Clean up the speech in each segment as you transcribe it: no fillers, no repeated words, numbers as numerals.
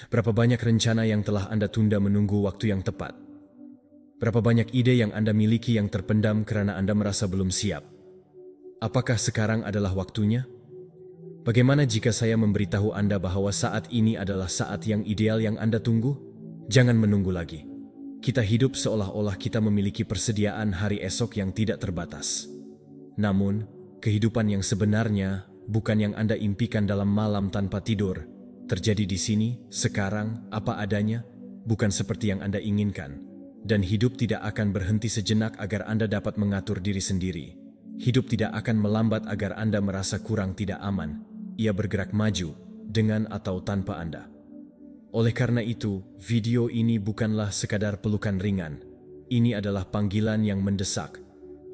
Berapa banyak rencana yang telah Anda tunda menunggu waktu yang tepat? Berapa banyak ide yang Anda miliki yang terpendam karena Anda merasa belum siap? Apakah sekarang adalah waktunya? Bagaimana jika saya memberitahu Anda bahwa saat ini adalah saat yang ideal yang Anda tunggu? Jangan menunggu lagi. Kita hidup seolah-olah kita memiliki persediaan hari esok yang tidak terbatas. Namun, kehidupan yang sebenarnya bukan yang Anda impikan dalam malam tanpa tidur. Terjadi di sini, sekarang, apa adanya, bukan seperti yang Anda inginkan. Dan hidup tidak akan berhenti sejenak agar Anda dapat mengatur diri sendiri. Hidup tidak akan melambat agar Anda merasa kurang tidak aman. Ia bergerak maju, dengan atau tanpa Anda. Oleh karena itu, video ini bukanlah sekadar pelukan ringan. Ini adalah panggilan yang mendesak.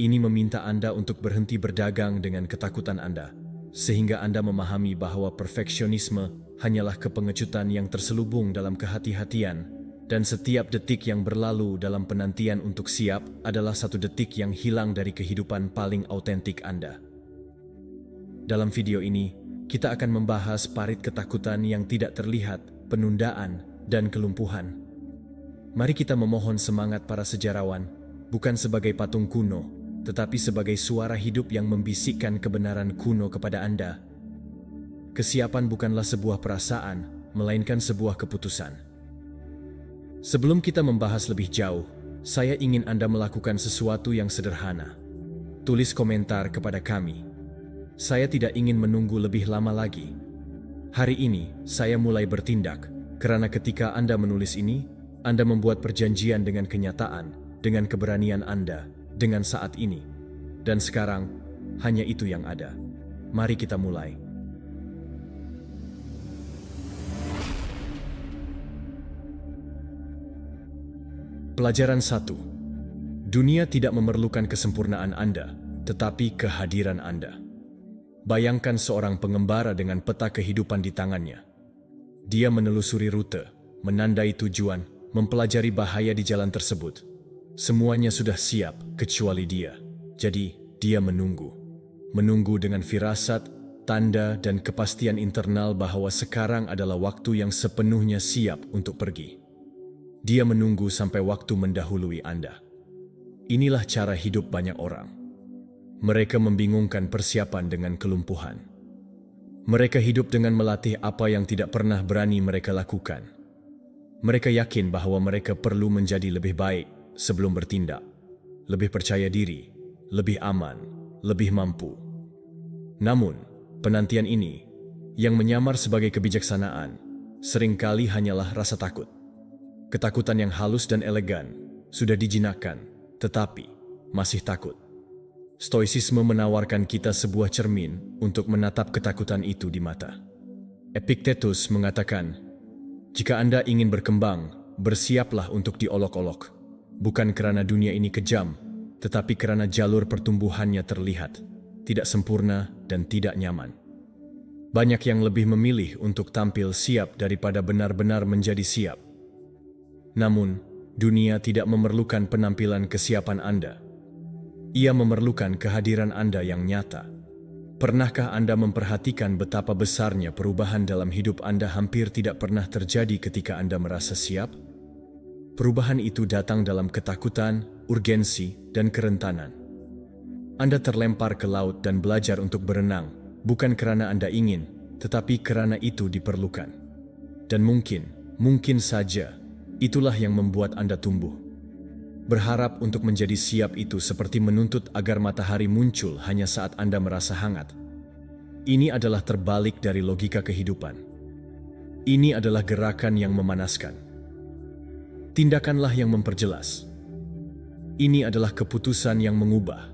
Ini meminta Anda untuk berhenti berdagang dengan ketakutan Anda, sehingga Anda memahami bahwa perfeksionisme hanyalah kepengecutan yang terselubung dalam kehati-hatian, dan setiap detik yang berlalu dalam penantian untuk siap adalah satu detik yang hilang dari kehidupan paling autentik Anda. Dalam video ini, kita akan membahas parit ketakutan yang tidak terlihat, penundaan, dan kelumpuhan. Mari kita memohon semangat para sejarawan, bukan sebagai patung kuno, tetapi sebagai suara hidup yang membisikkan kebenaran kuno kepada Anda. Kesiapan bukanlah sebuah perasaan, melainkan sebuah keputusan. Sebelum kita membahas lebih jauh, saya ingin Anda melakukan sesuatu yang sederhana. Tulis komentar kepada kami. Saya tidak ingin menunggu lebih lama lagi. Hari ini, saya mulai bertindak, karena ketika Anda menulis ini, Anda membuat perjanjian dengan kenyataan, dengan keberanian Anda, dengan saat ini. Dan sekarang, hanya itu yang ada. Mari kita mulai. Pelajaran 1. Dunia tidak memerlukan kesempurnaan Anda, tetapi kehadiran Anda. Bayangkan seorang pengembara dengan peta kehidupan di tangannya. Dia menelusuri rute, menandai tujuan, mempelajari bahaya di jalan tersebut. Semuanya sudah siap, kecuali dia. Jadi, dia menunggu. Menunggu dengan firasat, tanda, dan kepastian internal bahwa sekarang adalah waktu yang sepenuhnya siap untuk pergi. Dia menunggu sampai waktu mendahului Anda. Inilah cara hidup banyak orang. Mereka membingungkan persiapan dengan kelumpuhan. Mereka hidup dengan melatih apa yang tidak pernah berani mereka lakukan. Mereka yakin bahwa mereka perlu menjadi lebih baik sebelum bertindak, lebih percaya diri, lebih aman, lebih mampu. Namun, penantian ini, yang menyamar sebagai kebijaksanaan, seringkali hanyalah rasa takut. Ketakutan yang halus dan elegan sudah dijinakkan, tetapi masih takut. Stoicisme menawarkan kita sebuah cermin untuk menatap ketakutan itu di mata. Epictetus mengatakan, jika Anda ingin berkembang, bersiaplah untuk diolok-olok. Bukan karena dunia ini kejam, tetapi karena jalur pertumbuhannya terlihat, tidak sempurna dan tidak nyaman. Banyak yang lebih memilih untuk tampil siap daripada benar-benar menjadi siap. Namun, dunia tidak memerlukan penampilan kesiapan Anda. Ia memerlukan kehadiran Anda yang nyata. Pernahkah Anda memperhatikan betapa besarnya perubahan dalam hidup Anda hampir tidak pernah terjadi ketika Anda merasa siap? Perubahan itu datang dalam ketakutan, urgensi, dan kerentanan. Anda terlempar ke laut dan belajar untuk berenang, bukan karena Anda ingin, tetapi karena itu diperlukan. Dan mungkin saja, itulah yang membuat Anda tumbuh. Berharap untuk menjadi siap itu seperti menuntut agar matahari muncul hanya saat Anda merasa hangat. Ini adalah terbalik dari logika kehidupan. Ini adalah gerakan yang memanaskan. Tindakanlah yang memperjelas. Ini adalah keputusan yang mengubah.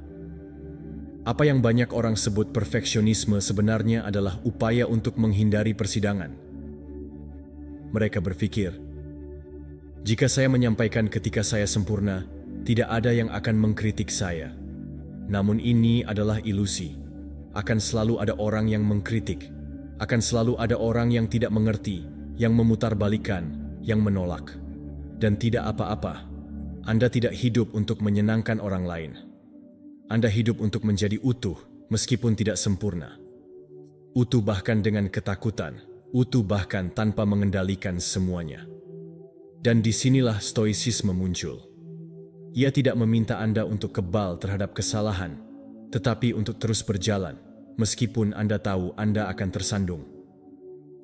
Apa yang banyak orang sebut perfeksionisme sebenarnya adalah upaya untuk menghindari persidangan. Mereka berpikir, jika saya menyampaikan ketika saya sempurna, tidak ada yang akan mengkritik saya. Namun ini adalah ilusi. Akan selalu ada orang yang mengkritik. Akan selalu ada orang yang tidak mengerti, yang memutarbalikan, yang menolak. Dan tidak apa-apa. Anda tidak hidup untuk menyenangkan orang lain. Anda hidup untuk menjadi utuh, meskipun tidak sempurna. Utuh bahkan dengan ketakutan, utuh bahkan tanpa mengendalikan semuanya. Dan disinilah stoicisme muncul. Ia tidak meminta Anda untuk kebal terhadap kesalahan, tetapi untuk terus berjalan, meskipun Anda tahu Anda akan tersandung.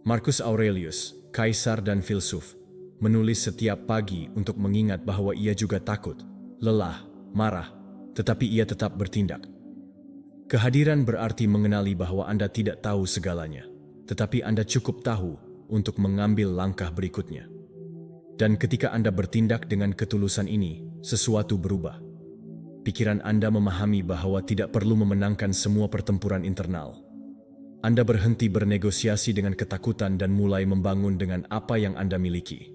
Marcus Aurelius, kaisar dan filsuf, menulis setiap pagi untuk mengingat bahwa ia juga takut, lelah, marah, tetapi ia tetap bertindak. Kehadiran berarti mengenali bahwa Anda tidak tahu segalanya, tetapi Anda cukup tahu untuk mengambil langkah berikutnya. Dan ketika Anda bertindak dengan ketulusan ini, sesuatu berubah. Pikiran Anda memahami bahwa tidak perlu memenangkan semua pertempuran internal. Anda berhenti bernegosiasi dengan ketakutan dan mulai membangun dengan apa yang Anda miliki.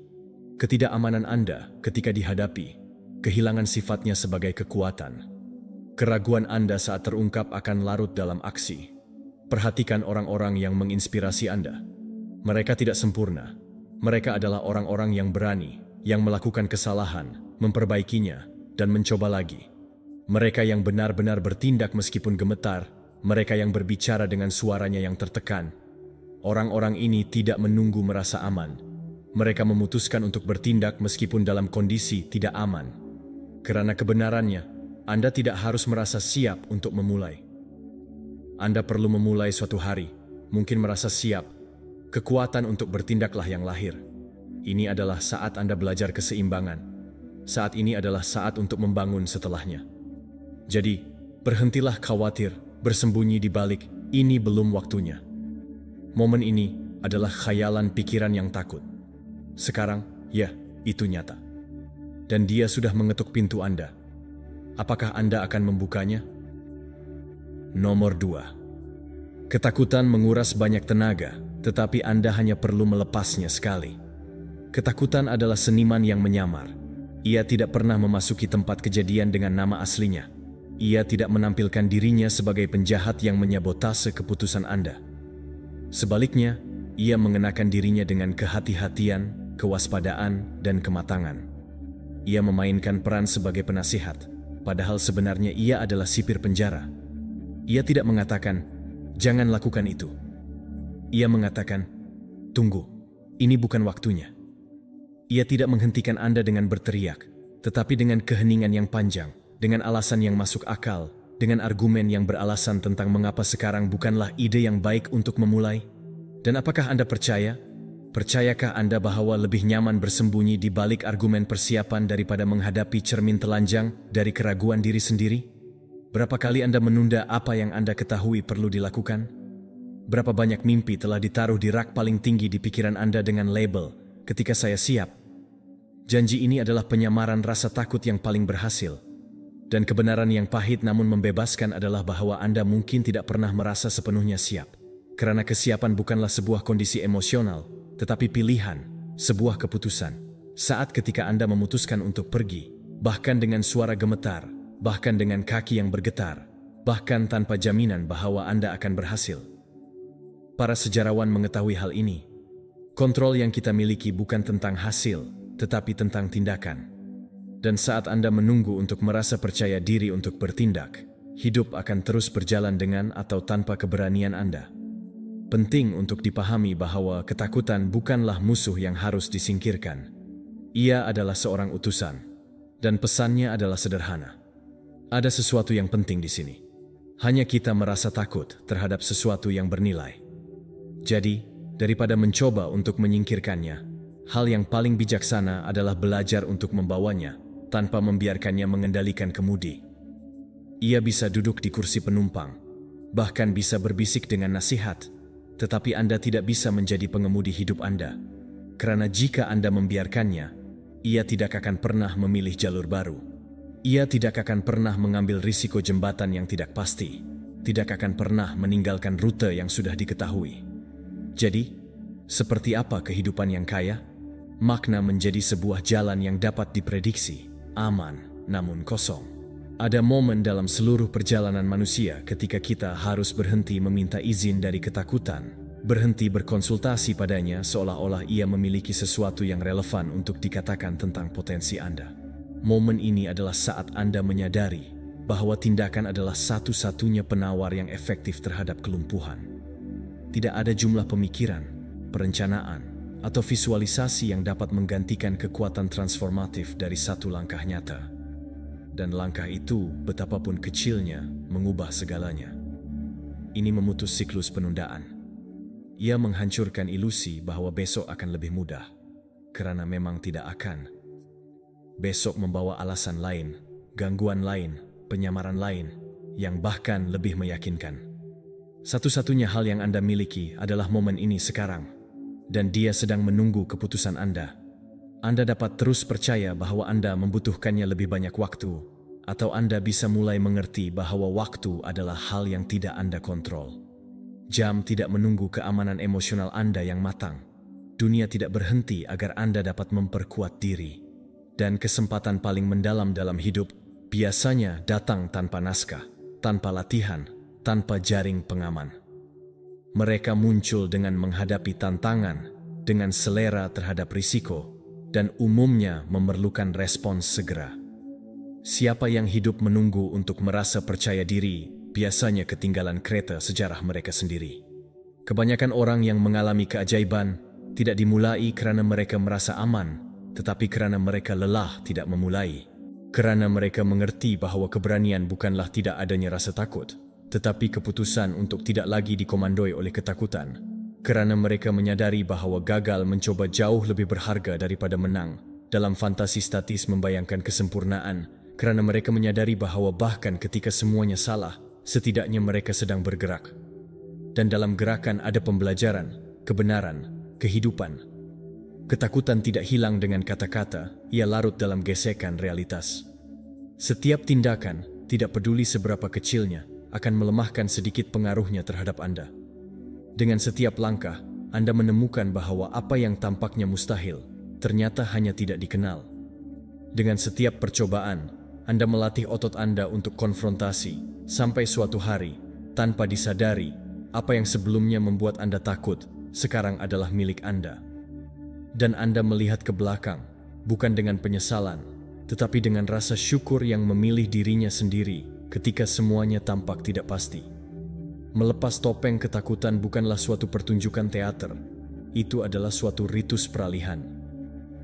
Ketidakamanan Anda ketika dihadapi, kehilangan sifatnya sebagai kekuatan. Keraguan Anda saat terungkap akan larut dalam aksi. Perhatikan orang-orang yang menginspirasi Anda. Mereka tidak sempurna. Mereka adalah orang-orang yang berani, yang melakukan kesalahan, memperbaikinya, dan mencoba lagi. Mereka yang benar-benar bertindak meskipun gemetar, mereka yang berbicara dengan suaranya yang tertekan. Orang-orang ini tidak menunggu merasa aman. Mereka memutuskan untuk bertindak meskipun dalam kondisi tidak aman. Karena kebenarannya, Anda tidak harus merasa siap untuk memulai. Anda perlu memulai suatu hari, mungkin merasa siap. Kekuatan untuk bertindaklah yang lahir. Ini adalah saat Anda belajar keseimbangan. Saat ini adalah saat untuk membangun setelahnya. Jadi, berhentilah khawatir, bersembunyi di balik, ini belum waktunya. Momen ini adalah khayalan pikiran yang takut. Sekarang, ya, itu nyata. Dan dia sudah mengetuk pintu Anda. Apakah Anda akan membukanya? Nomor 2. Ketakutan menguras banyak tenaga, tetapi Anda hanya perlu melepasnya sekali. Ketakutan adalah seniman yang menyamar. Ia tidak pernah memasuki tempat kejadian dengan nama aslinya. Ia tidak menampilkan dirinya sebagai penjahat yang menyabotase keputusan Anda. Sebaliknya, ia mengenakan dirinya dengan kehati-hatian, kewaspadaan, dan kematangan. Ia memainkan peran sebagai penasihat. Padahal sebenarnya ia adalah sipir penjara. Ia tidak mengatakan, "Jangan lakukan itu." Ia mengatakan, "Tunggu, ini bukan waktunya." Ia tidak menghentikan Anda dengan berteriak, tetapi dengan keheningan yang panjang, dengan alasan yang masuk akal, dengan argumen yang beralasan tentang mengapa sekarang bukanlah ide yang baik untuk memulai. Dan apakah Anda percaya? Percayakah Anda bahwa lebih nyaman bersembunyi di balik argumen persiapan daripada menghadapi cermin telanjang dari keraguan diri sendiri? Berapa kali Anda menunda apa yang Anda ketahui perlu dilakukan? Berapa banyak mimpi telah ditaruh di rak paling tinggi di pikiran Anda dengan label, "Ketika saya siap." Janji ini adalah penyamaran rasa takut yang paling berhasil. Dan kebenaran yang pahit namun membebaskan adalah bahwa Anda mungkin tidak pernah merasa sepenuhnya siap. Karena kesiapan bukanlah sebuah kondisi emosional, tetapi pilihan, sebuah keputusan. Saat ketika Anda memutuskan untuk pergi, bahkan dengan suara gemetar, bahkan dengan kaki yang bergetar, bahkan tanpa jaminan bahwa Anda akan berhasil. Para sejarawan mengetahui hal ini. Kontrol yang kita miliki bukan tentang hasil, tetapi tentang tindakan. Dan saat Anda menunggu untuk merasa percaya diri untuk bertindak, hidup akan terus berjalan dengan atau tanpa keberanian Anda. Penting untuk dipahami bahwa ketakutan bukanlah musuh yang harus disingkirkan. Ia adalah seorang utusan, dan pesannya adalah sederhana. Ada sesuatu yang penting di sini. Hanya kita merasa takut terhadap sesuatu yang bernilai. Jadi, daripada mencoba untuk menyingkirkannya, hal yang paling bijaksana adalah belajar untuk membawanya tanpa membiarkannya mengendalikan kemudi. Ia bisa duduk di kursi penumpang, bahkan bisa berbisik dengan nasihat, tetapi Anda tidak bisa menjadi pengemudi hidup Anda. Karena jika Anda membiarkannya, ia tidak akan pernah memilih jalur baru. Ia tidak akan pernah mengambil risiko jembatan yang tidak pasti, tidak akan pernah meninggalkan rute yang sudah diketahui. Jadi, seperti apa kehidupan yang kaya? Makna menjadi sebuah jalan yang dapat diprediksi, aman, namun kosong. Ada momen dalam seluruh perjalanan manusia ketika kita harus berhenti meminta izin dari ketakutan, berhenti berkonsultasi padanya seolah-olah ia memiliki sesuatu yang relevan untuk dikatakan tentang potensi Anda. Momen ini adalah saat Anda menyadari bahwa tindakan adalah satu-satunya penawar yang efektif terhadap kelumpuhan. Tidak ada jumlah pemikiran, perencanaan, atau visualisasi yang dapat menggantikan kekuatan transformatif dari satu langkah nyata. Dan langkah itu, betapapun kecilnya, mengubah segalanya. Ini memutus siklus penundaan. Ia menghancurkan ilusi bahwa besok akan lebih mudah, karena memang tidak akan. Besok membawa alasan lain, gangguan lain, penyamaran lain, yang bahkan lebih meyakinkan. Satu-satunya hal yang Anda miliki adalah momen ini sekarang, dan dia sedang menunggu keputusan Anda. Anda dapat terus percaya bahwa Anda membutuhkannya lebih banyak waktu, atau Anda bisa mulai mengerti bahwa waktu adalah hal yang tidak Anda kontrol. Jam tidak menunggu keamanan emosional Anda yang matang. Dunia tidak berhenti agar Anda dapat memperkuat diri. Dan kesempatan paling mendalam dalam hidup biasanya datang tanpa naskah, tanpa latihan, tanpa jaring pengaman. Mereka muncul dengan menghadapi tantangan, dengan selera terhadap risiko, dan umumnya memerlukan respons segera. Siapa yang hidup menunggu untuk merasa percaya diri, biasanya ketinggalan kereta sejarah mereka sendiri. Kebanyakan orang yang mengalami keajaiban tidak dimulai karena mereka merasa aman, tetapi karena mereka lelah tidak memulai. Karena mereka mengerti bahwa keberanian bukanlah tidak adanya rasa takut, tetapi keputusan untuk tidak lagi dikomandoi oleh ketakutan. Karena mereka menyadari bahwa gagal mencoba jauh lebih berharga daripada menang. Dalam fantasi statis membayangkan kesempurnaan, karena mereka menyadari bahwa bahkan ketika semuanya salah, setidaknya mereka sedang bergerak. Dan dalam gerakan ada pembelajaran, kebenaran, kehidupan. Ketakutan tidak hilang dengan kata-kata, ia larut dalam gesekan realitas. Setiap tindakan, tidak peduli seberapa kecilnya, akan melemahkan sedikit pengaruhnya terhadap Anda. Dengan setiap langkah, Anda menemukan bahwa apa yang tampaknya mustahil, ternyata hanya tidak dikenal. Dengan setiap percobaan, Anda melatih otot Anda untuk konfrontasi, sampai suatu hari, tanpa disadari, apa yang sebelumnya membuat Anda takut, sekarang adalah milik Anda. Dan Anda melihat ke belakang, bukan dengan penyesalan, tetapi dengan rasa syukur yang memilih dirinya sendiri, ketika semuanya tampak tidak pasti. Melepas topeng ketakutan bukanlah suatu pertunjukan teater, itu adalah suatu ritus peralihan.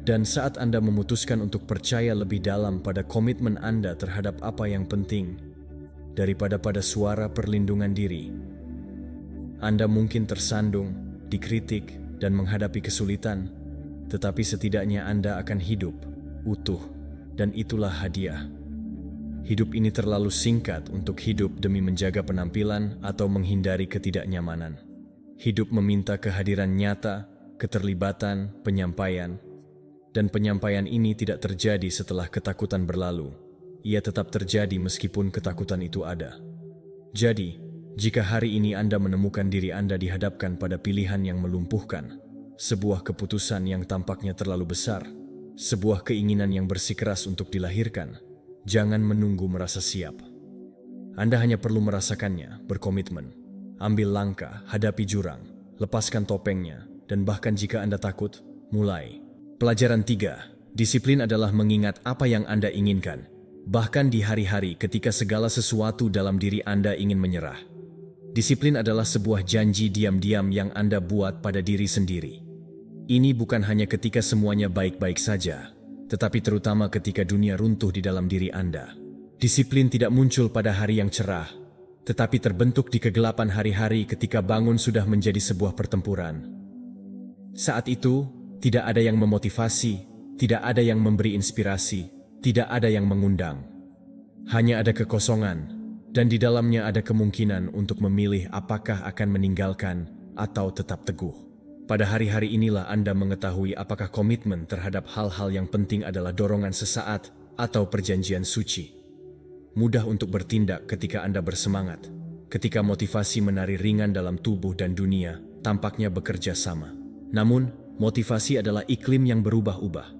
Dan saat Anda memutuskan untuk percaya lebih dalam pada komitmen Anda terhadap apa yang penting, daripada pada suara perlindungan diri, Anda mungkin tersandung, dikritik, dan menghadapi kesulitan, tetapi setidaknya Anda akan hidup, utuh, dan itulah hadiah. Hidup ini terlalu singkat untuk hidup demi menjaga penampilan atau menghindari ketidaknyamanan. Hidup meminta kehadiran nyata, keterlibatan, penyampaian. Dan penyampaian ini tidak terjadi setelah ketakutan berlalu. Ia tetap terjadi meskipun ketakutan itu ada. Jadi, jika hari ini Anda menemukan diri Anda dihadapkan pada pilihan yang melumpuhkan, sebuah keputusan yang tampaknya terlalu besar, sebuah keinginan yang bersikeras untuk dilahirkan, jangan menunggu merasa siap. Anda hanya perlu merasakannya, berkomitmen. Ambil langkah, hadapi jurang, lepaskan topengnya, dan bahkan jika Anda takut, mulai. Pelajaran 3. Disiplin adalah mengingat apa yang Anda inginkan, bahkan di hari-hari ketika segala sesuatu dalam diri Anda ingin menyerah. Disiplin adalah sebuah janji diam-diam yang Anda buat pada diri sendiri. Ini bukan hanya ketika semuanya baik-baik saja, tetapi terutama ketika dunia runtuh di dalam diri Anda. Disiplin tidak muncul pada hari yang cerah, tetapi terbentuk di kegelapan hari-hari ketika bangun sudah menjadi sebuah pertempuran. Saat itu, tidak ada yang memotivasi, tidak ada yang memberi inspirasi, tidak ada yang mengundang. Hanya ada kekosongan, dan di dalamnya ada kemungkinan untuk memilih apakah akan meninggalkan atau tetap teguh. Pada hari-hari inilah Anda mengetahui apakah komitmen terhadap hal-hal yang penting adalah dorongan sesaat atau perjanjian suci. Mudah untuk bertindak ketika Anda bersemangat, ketika motivasi menari ringan dalam tubuh dan dunia tampaknya bekerja sama. Namun, motivasi adalah iklim yang berubah-ubah.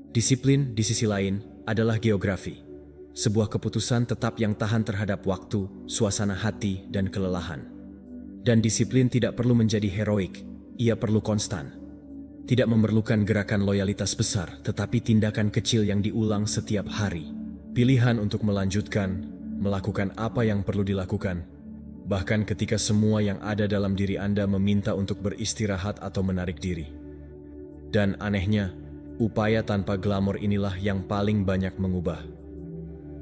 Disiplin, di sisi lain, adalah geografi. Sebuah keputusan tetap yang tahan terhadap waktu, suasana hati, dan kelelahan. Dan disiplin tidak perlu menjadi heroik. Ia perlu konstan. Tidak memerlukan gerakan loyalitas besar, tetapi tindakan kecil yang diulang setiap hari. Pilihan untuk melanjutkan, melakukan apa yang perlu dilakukan, bahkan ketika semua yang ada dalam diri Anda meminta untuk beristirahat atau menarik diri. Dan anehnya, upaya tanpa glamor inilah yang paling banyak mengubah.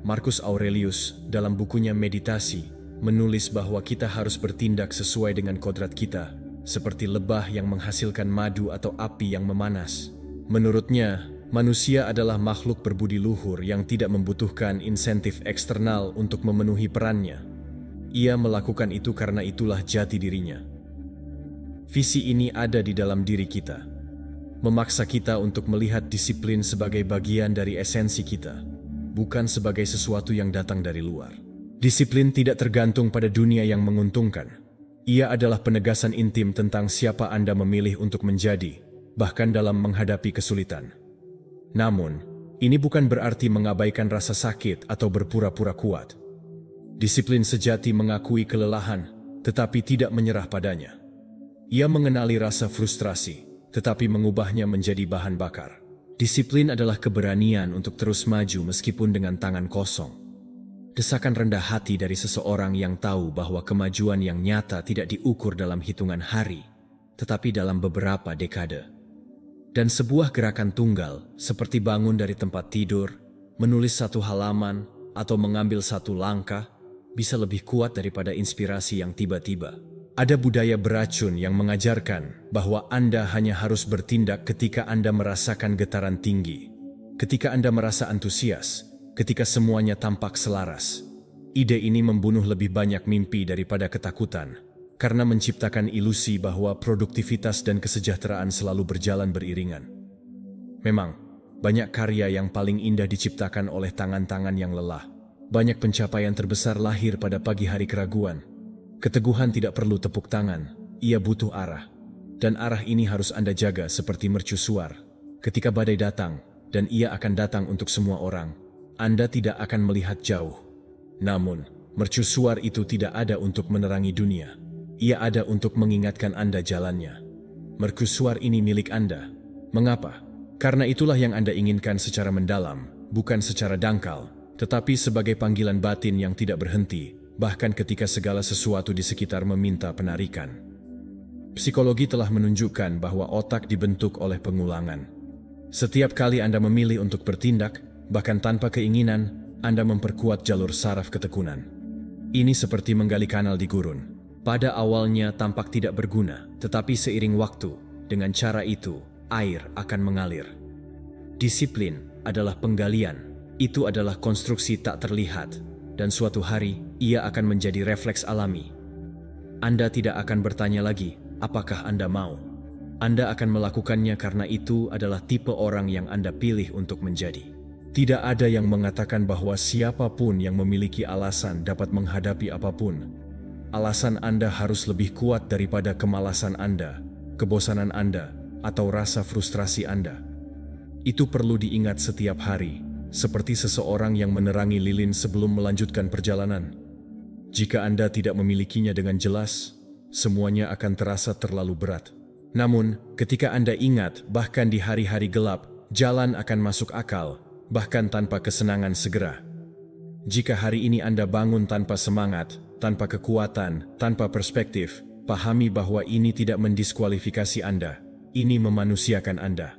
Marcus Aurelius dalam bukunya Meditasi menulis bahwa kita harus bertindak sesuai dengan kodrat kita, seperti lebah yang menghasilkan madu atau api yang memanas. Menurutnya, manusia adalah makhluk berbudi luhur yang tidak membutuhkan insentif eksternal untuk memenuhi perannya. Ia melakukan itu karena itulah jati dirinya. Visi ini ada di dalam diri kita, memaksa kita untuk melihat disiplin sebagai bagian dari esensi kita, bukan sebagai sesuatu yang datang dari luar. Disiplin tidak tergantung pada dunia yang menguntungkan. Ia adalah penegasan intim tentang siapa Anda memilih untuk menjadi, bahkan dalam menghadapi kesulitan. Namun, ini bukan berarti mengabaikan rasa sakit atau berpura-pura kuat. Disiplin sejati mengakui kelelahan, tetapi tidak menyerah padanya. Ia mengenali rasa frustrasi, tetapi mengubahnya menjadi bahan bakar. Disiplin adalah keberanian untuk terus maju meskipun dengan tangan kosong. Desakan rendah hati dari seseorang yang tahu bahwa kemajuan yang nyata tidak diukur dalam hitungan hari, tetapi dalam beberapa dekade. Dan sebuah gerakan tunggal, seperti bangun dari tempat tidur, menulis satu halaman, atau mengambil satu langkah, bisa lebih kuat daripada inspirasi yang tiba-tiba. Ada budaya beracun yang mengajarkan bahwa Anda hanya harus bertindak ketika Anda merasakan getaran tinggi, ketika Anda merasa antusias, ketika semuanya tampak selaras. Ide ini membunuh lebih banyak mimpi daripada ketakutan, karena menciptakan ilusi bahwa produktivitas dan kesejahteraan selalu berjalan beriringan. Memang, banyak karya yang paling indah diciptakan oleh tangan-tangan yang lelah. Banyak pencapaian terbesar lahir pada pagi hari keraguan. Keteguhan tidak perlu tepuk tangan, ia butuh arah. Dan arah ini harus Anda jaga seperti mercusuar. Ketika badai datang, dan ia akan datang untuk semua orang, Anda tidak akan melihat jauh. Namun, mercusuar itu tidak ada untuk menerangi dunia. Ia ada untuk mengingatkan Anda jalannya. Mercusuar ini milik Anda. Mengapa? Karena itulah yang Anda inginkan secara mendalam, bukan secara dangkal, tetapi sebagai panggilan batin yang tidak berhenti, bahkan ketika segala sesuatu di sekitar meminta penarikan. Psikologi telah menunjukkan bahwa otak dibentuk oleh pengulangan. Setiap kali Anda memilih untuk bertindak, bahkan tanpa keinginan, Anda memperkuat jalur saraf ketekunan. Ini seperti menggali kanal di gurun. Pada awalnya tampak tidak berguna, tetapi seiring waktu, dengan cara itu, air akan mengalir. Disiplin adalah penggalian, itu adalah konstruksi tak terlihat, dan suatu hari, ia akan menjadi refleks alami. Anda tidak akan bertanya lagi, apakah Anda mau? Anda akan melakukannya karena itu adalah tipe orang yang Anda pilih untuk menjadi. Tidak ada yang mengatakan bahwa siapapun yang memiliki alasan dapat menghadapi apapun. Alasan Anda harus lebih kuat daripada kemalasan Anda, kebosanan Anda, atau rasa frustrasi Anda. Itu perlu diingat setiap hari, seperti seseorang yang menerangi lilin sebelum melanjutkan perjalanan. Jika Anda tidak memilikinya dengan jelas, semuanya akan terasa terlalu berat. Namun, ketika Anda ingat, bahkan di hari-hari gelap, jalan akan masuk akal, bahkan tanpa kesenangan segera. Jika hari ini Anda bangun tanpa semangat, tanpa kekuatan, tanpa perspektif, pahami bahwa ini tidak mendiskualifikasi Anda. Ini memanusiakan Anda.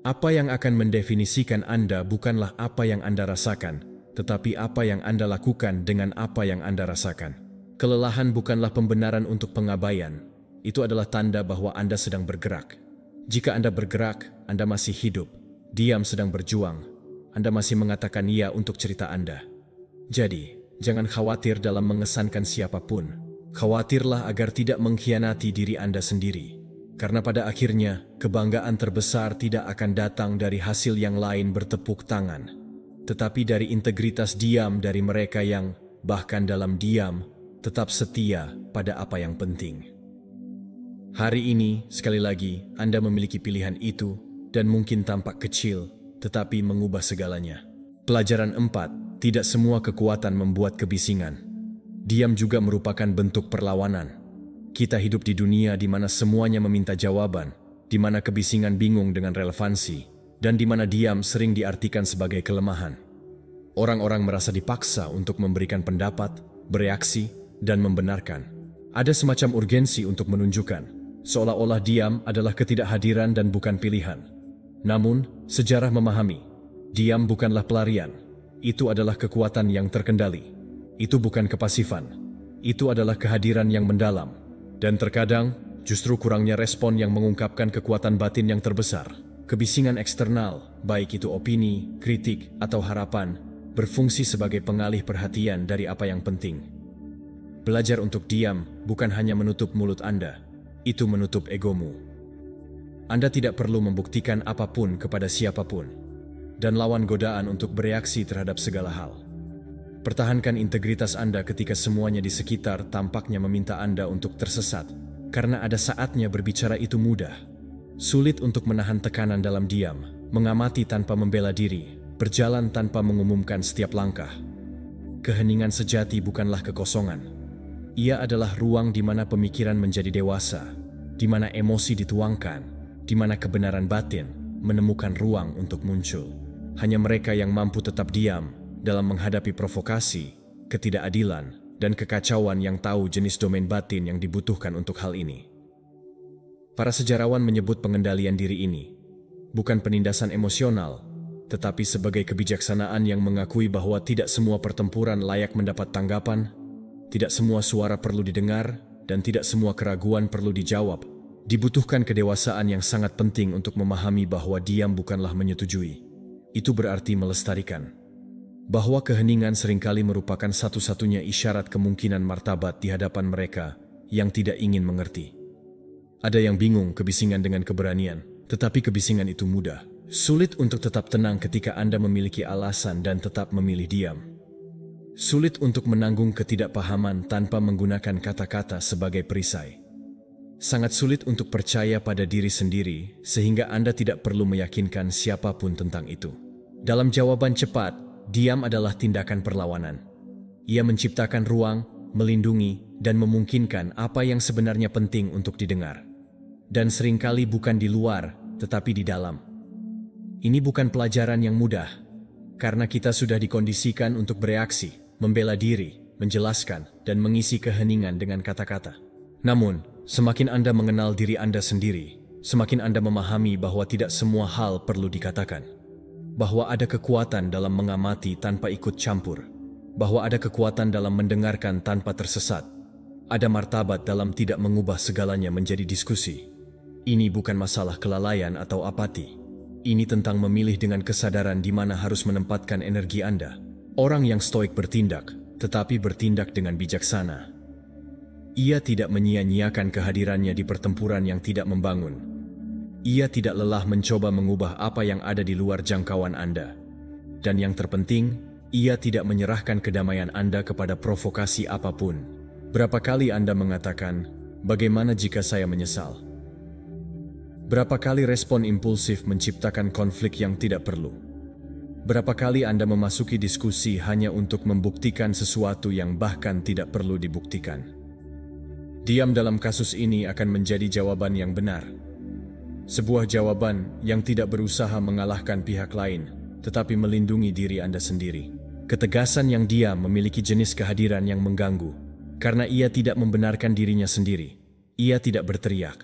Apa yang akan mendefinisikan Anda bukanlah apa yang Anda rasakan, tetapi apa yang Anda lakukan dengan apa yang Anda rasakan. Kelelahan bukanlah pembenaran untuk pengabaian. Itu adalah tanda bahwa Anda sedang bergerak. Jika Anda bergerak, Anda masih hidup. Diam sedang berjuang. Anda masih mengatakan iya untuk cerita Anda. Jadi, jangan khawatir dalam mengesankan siapapun. Khawatirlah agar tidak mengkhianati diri Anda sendiri. Karena pada akhirnya, kebanggaan terbesar tidak akan datang dari hasil yang lain bertepuk tangan, tetapi dari integritas diam dari mereka yang, bahkan dalam diam, tetap setia pada apa yang penting. Hari ini, sekali lagi, Anda memiliki pilihan itu, dan mungkin tampak kecil, tetapi mengubah segalanya. Pelajaran 4. Tidak semua kekuatan membuat kebisingan. Diam juga merupakan bentuk perlawanan. Kita hidup di dunia di mana semuanya meminta jawaban, di mana kebisingan bingung dengan relevansi, dan di mana diam sering diartikan sebagai kelemahan. Orang-orang merasa dipaksa untuk memberikan pendapat, bereaksi, dan membenarkan. Ada semacam urgensi untuk menunjukkan, seolah-olah diam adalah ketidakhadiran dan bukan pilihan. Namun, sejarah memahami, diam bukanlah pelarian. Itu adalah kekuatan yang terkendali. Itu bukan kepasifan. Itu adalah kehadiran yang mendalam. Dan terkadang, justru kurangnya respon yang mengungkapkan kekuatan batin yang terbesar. Kebisingan eksternal, baik itu opini, kritik, atau harapan, berfungsi sebagai pengalih perhatian dari apa yang penting. Belajar untuk diam bukan hanya menutup mulut Anda, itu menutup egomu. Anda tidak perlu membuktikan apapun kepada siapapun, dan lawan godaan untuk bereaksi terhadap segala hal. Pertahankan integritas Anda ketika semuanya di sekitar tampaknya meminta Anda untuk tersesat, karena ada saatnya berbicara itu mudah. Sulit untuk menahan tekanan dalam diam, mengamati tanpa membela diri, berjalan tanpa mengumumkan setiap langkah. Keheningan sejati bukanlah kekosongan. Ia adalah ruang di mana pemikiran menjadi dewasa, di mana emosi dituangkan, di mana kebenaran batin menemukan ruang untuk muncul. Hanya mereka yang mampu tetap diam dalam menghadapi provokasi, ketidakadilan, dan kekacauan yang tahu jenis domain batin yang dibutuhkan untuk hal ini. Para sejarawan menyebut pengendalian diri ini bukan penindasan emosional, tetapi sebagai kebijaksanaan yang mengakui bahwa tidak semua pertempuran layak mendapat tanggapan, tidak semua suara perlu didengar, dan tidak semua keraguan perlu dijawab. Dibutuhkan kedewasaan yang sangat penting untuk memahami bahwa diam bukanlah menyetujui. Itu berarti melestarikan. Bahwa keheningan seringkali merupakan satu-satunya isyarat kemungkinan martabat di hadapan mereka yang tidak ingin mengerti. Ada yang bingung kebisingan dengan keberanian, tetapi kebisingan itu mudah. Sulit untuk tetap tenang ketika Anda memiliki alasan dan tetap memilih diam. Sulit untuk menanggung ketidakpahaman tanpa menggunakan kata-kata sebagai perisai. Sangat sulit untuk percaya pada diri sendiri sehingga Anda tidak perlu meyakinkan siapapun tentang itu. Dalam jawaban cepat, diam adalah tindakan perlawanan. Ia menciptakan ruang, melindungi, dan memungkinkan apa yang sebenarnya penting untuk didengar. Dan seringkali bukan di luar, tetapi di dalam. Ini bukan pelajaran yang mudah, karena kita sudah dikondisikan untuk bereaksi, membela diri, menjelaskan, dan mengisi keheningan dengan kata-kata. Namun, semakin Anda mengenal diri Anda sendiri, semakin Anda memahami bahwa tidak semua hal perlu dikatakan. Bahwa ada kekuatan dalam mengamati tanpa ikut campur. Bahwa ada kekuatan dalam mendengarkan tanpa tersesat. Ada martabat dalam tidak mengubah segalanya menjadi diskusi. Ini bukan masalah kelalaian atau apati. Ini tentang memilih dengan kesadaran di mana harus menempatkan energi Anda. Orang yang stoik bertindak, tetapi bertindak dengan bijaksana. Ia tidak menyia-nyiakan kehadirannya di pertempuran yang tidak membangun. Ia tidak lelah mencoba mengubah apa yang ada di luar jangkauan Anda. Dan yang terpenting, ia tidak menyerahkan kedamaian Anda kepada provokasi apapun. Berapa kali Anda mengatakan, "Bagaimana jika saya menyesal?" Berapa kali respon impulsif menciptakan konflik yang tidak perlu? Berapa kali Anda memasuki diskusi hanya untuk membuktikan sesuatu yang bahkan tidak perlu dibuktikan? Diam dalam kasus ini akan menjadi jawaban yang benar. Sebuah jawaban yang tidak berusaha mengalahkan pihak lain, tetapi melindungi diri Anda sendiri. Ketegasan yang diam memiliki jenis kehadiran yang mengganggu, karena ia tidak membenarkan dirinya sendiri. Ia tidak berteriak.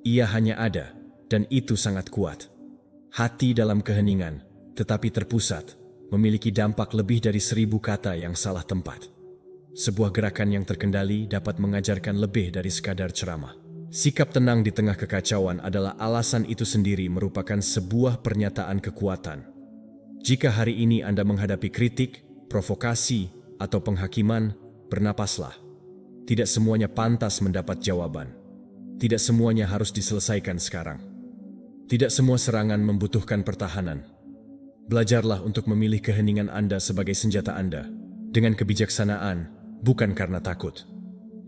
Ia hanya ada. Dan itu sangat kuat. Hati dalam keheningan, tetapi terpusat, memiliki dampak lebih dari 1000 kata yang salah tempat. Sebuah gerakan yang terkendali dapat mengajarkan lebih dari sekadar ceramah. Sikap tenang di tengah kekacauan adalah alasan itu sendiri merupakan sebuah pernyataan kekuatan. Jika hari ini Anda menghadapi kritik, provokasi, atau penghakiman, bernapaslah. Tidak semuanya pantas mendapat jawaban. Tidak semuanya harus diselesaikan sekarang. Tidak semua serangan membutuhkan pertahanan. Belajarlah untuk memilih keheningan Anda sebagai senjata Anda, dengan kebijaksanaan, bukan karena takut.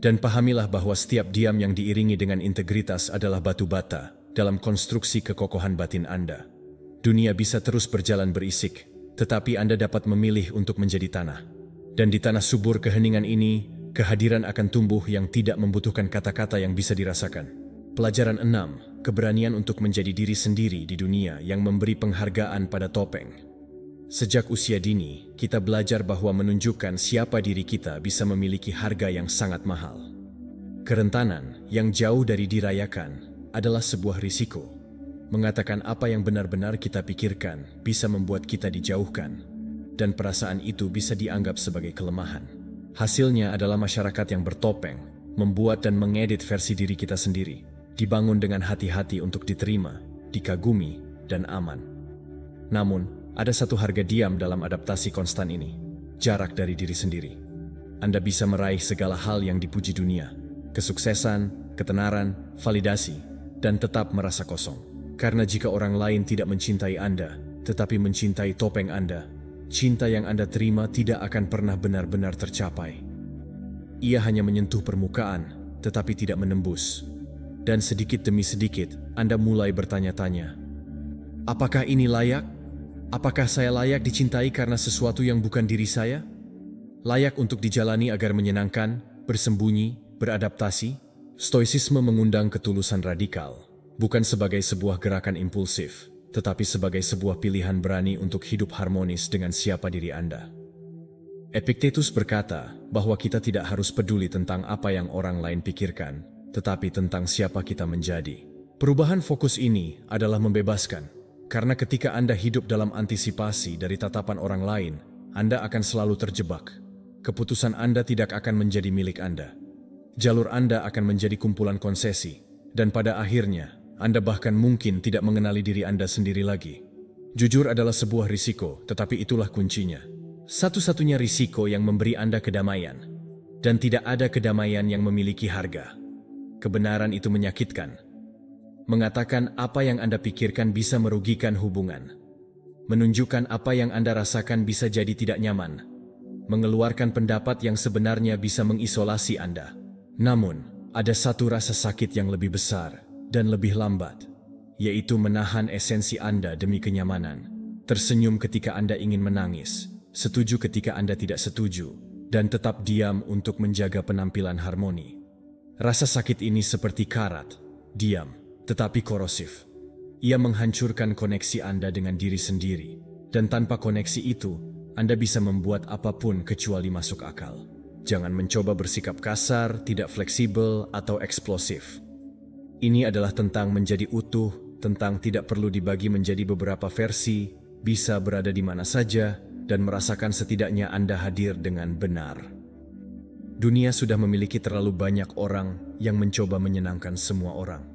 Dan pahamilah bahwa setiap diam yang diiringi dengan integritas adalah batu bata dalam konstruksi kekokohan batin Anda. Dunia bisa terus berjalan berisik, tetapi Anda dapat memilih untuk menjadi tanah. Dan di tanah subur keheningan ini, kehadiran akan tumbuh yang tidak membutuhkan kata-kata yang bisa dirasakan. Pelajaran 6. Keberanian untuk menjadi diri sendiri di dunia yang memberi penghargaan pada topeng. Sejak usia dini, kita belajar bahwa menunjukkan siapa diri kita bisa memiliki harga yang sangat mahal. Kerentanan yang jauh dari dirayakan adalah sebuah risiko. Mengatakan apa yang benar-benar kita pikirkan bisa membuat kita dijauhkan, dan perasaan itu bisa dianggap sebagai kelemahan. Hasilnya adalah masyarakat yang bertopeng, membuat dan mengedit versi diri kita sendiri, dibangun dengan hati-hati untuk diterima, dikagumi, dan aman. Namun, ada satu harga diam dalam adaptasi konstan ini, jarak dari diri sendiri. Anda bisa meraih segala hal yang dipuji dunia, kesuksesan, ketenaran, validasi, dan tetap merasa kosong. Karena jika orang lain tidak mencintai Anda, tetapi mencintai topeng Anda, cinta yang Anda terima tidak akan pernah benar-benar tercapai. Ia hanya menyentuh permukaan, tetapi tidak menembus. Dan sedikit demi sedikit, Anda mulai bertanya-tanya, apakah ini layak? Apakah saya layak dicintai karena sesuatu yang bukan diri saya? Layak untuk dijalani agar menyenangkan, bersembunyi, beradaptasi? Stoicisme mengundang ketulusan radikal, bukan sebagai sebuah gerakan impulsif, tetapi sebagai sebuah pilihan berani untuk hidup harmonis dengan siapa diri Anda. Epictetus berkata bahwa kita tidak harus peduli tentang apa yang orang lain pikirkan, tetapi tentang siapa kita menjadi. Perubahan fokus ini adalah membebaskan. Karena ketika Anda hidup dalam antisipasi dari tatapan orang lain, Anda akan selalu terjebak. Keputusan Anda tidak akan menjadi milik Anda. Jalur Anda akan menjadi kumpulan konsesi, dan pada akhirnya, Anda bahkan mungkin tidak mengenali diri Anda sendiri lagi. Jujur adalah sebuah risiko, tetapi itulah kuncinya. Satu-satunya risiko yang memberi Anda kedamaian, dan tidak ada kedamaian yang memiliki harga. Kebenaran itu menyakitkan. Mengatakan apa yang Anda pikirkan bisa merugikan hubungan. Menunjukkan apa yang Anda rasakan bisa jadi tidak nyaman. Mengeluarkan pendapat yang sebenarnya bisa mengisolasi Anda. Namun, ada satu rasa sakit yang lebih besar dan lebih lambat, yaitu menahan esensi Anda demi kenyamanan. Tersenyum ketika Anda ingin menangis, setuju ketika Anda tidak setuju, dan tetap diam untuk menjaga penampilan harmoni. Rasa sakit ini seperti karat, diam, tetapi korosif. Ia menghancurkan koneksi Anda dengan diri sendiri, dan tanpa koneksi itu, Anda bisa membuat apapun kecuali masuk akal. Jangan mencoba bersikap kasar, tidak fleksibel, atau eksplosif. Ini adalah tentang menjadi utuh, tentang tidak perlu dibagi menjadi beberapa versi, bisa berada di mana saja, dan merasakan setidaknya Anda hadir dengan benar. Dunia sudah memiliki terlalu banyak orang yang mencoba menyenangkan semua orang.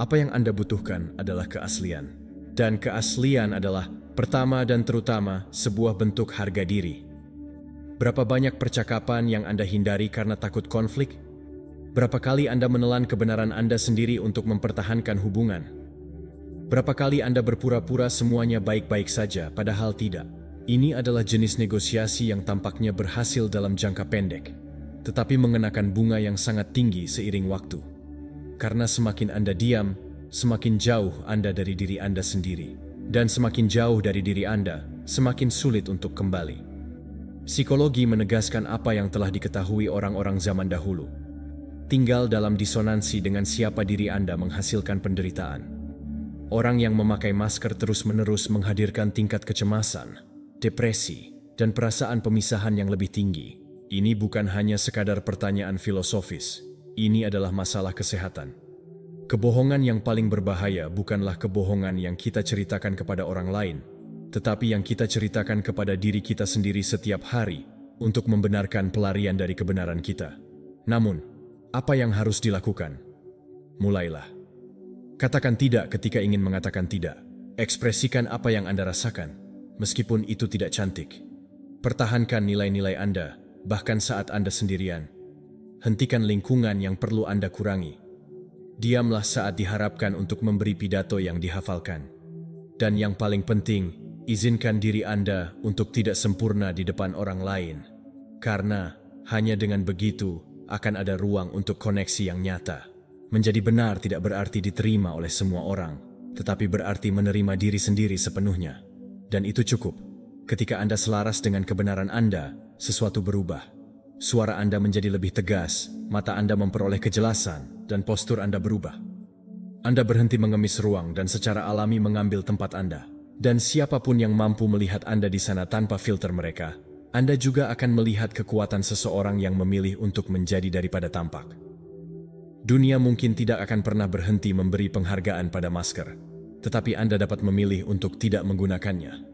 Apa yang Anda butuhkan adalah keaslian. Dan keaslian adalah, pertama dan terutama, sebuah bentuk harga diri. Berapa banyak percakapan yang Anda hindari karena takut konflik? Berapa kali Anda menelan kebenaran Anda sendiri untuk mempertahankan hubungan? Berapa kali Anda berpura-pura semuanya baik-baik saja, padahal tidak? Ini adalah jenis negosiasi yang tampaknya berhasil dalam jangka pendek, tetapi mengenakan bunga yang sangat tinggi seiring waktu. Karena semakin Anda diam, semakin jauh Anda dari diri Anda sendiri. Dan semakin jauh dari diri Anda, semakin sulit untuk kembali. Psikologi menegaskan apa yang telah diketahui orang-orang zaman dahulu. Tinggal dalam disonansi dengan siapa diri Anda menghasilkan penderitaan. Orang yang memakai masker terus-menerus menghadirkan tingkat kecemasan, depresi, dan perasaan pemisahan yang lebih tinggi. Ini bukan hanya sekadar pertanyaan filosofis. Ini adalah masalah kesehatan. Kebohongan yang paling berbahaya bukanlah kebohongan yang kita ceritakan kepada orang lain, tetapi yang kita ceritakan kepada diri kita sendiri setiap hari untuk membenarkan pelarian dari kebenaran kita. Namun, apa yang harus dilakukan? Mulailah. Katakan tidak ketika ingin mengatakan tidak. Ekspresikan apa yang Anda rasakan, meskipun itu tidak cantik. Pertahankan nilai-nilai Anda, bahkan saat Anda sendirian. Hentikan lingkungan yang perlu Anda kurangi. Diamlah saat diharapkan untuk memberi pidato yang dihafalkan. Dan yang paling penting, izinkan diri Anda untuk tidak sempurna di depan orang lain. Karena hanya dengan begitu akan ada ruang untuk koneksi yang nyata. Menjadi benar tidak berarti diterima oleh semua orang, tetapi berarti menerima diri sendiri sepenuhnya. Dan itu cukup. Ketika Anda selaras dengan kebenaran Anda, sesuatu berubah. Suara Anda menjadi lebih tegas, mata Anda memperoleh kejelasan, dan postur Anda berubah. Anda berhenti mengemis ruang dan secara alami mengambil tempat Anda. Dan siapapun yang mampu melihat Anda di sana tanpa filter mereka, Anda juga akan melihat kekuatan seseorang yang memilih untuk menjadi daripada tampak. Dunia mungkin tidak akan pernah berhenti memberi penghargaan pada masker, tetapi Anda dapat memilih untuk tidak menggunakannya.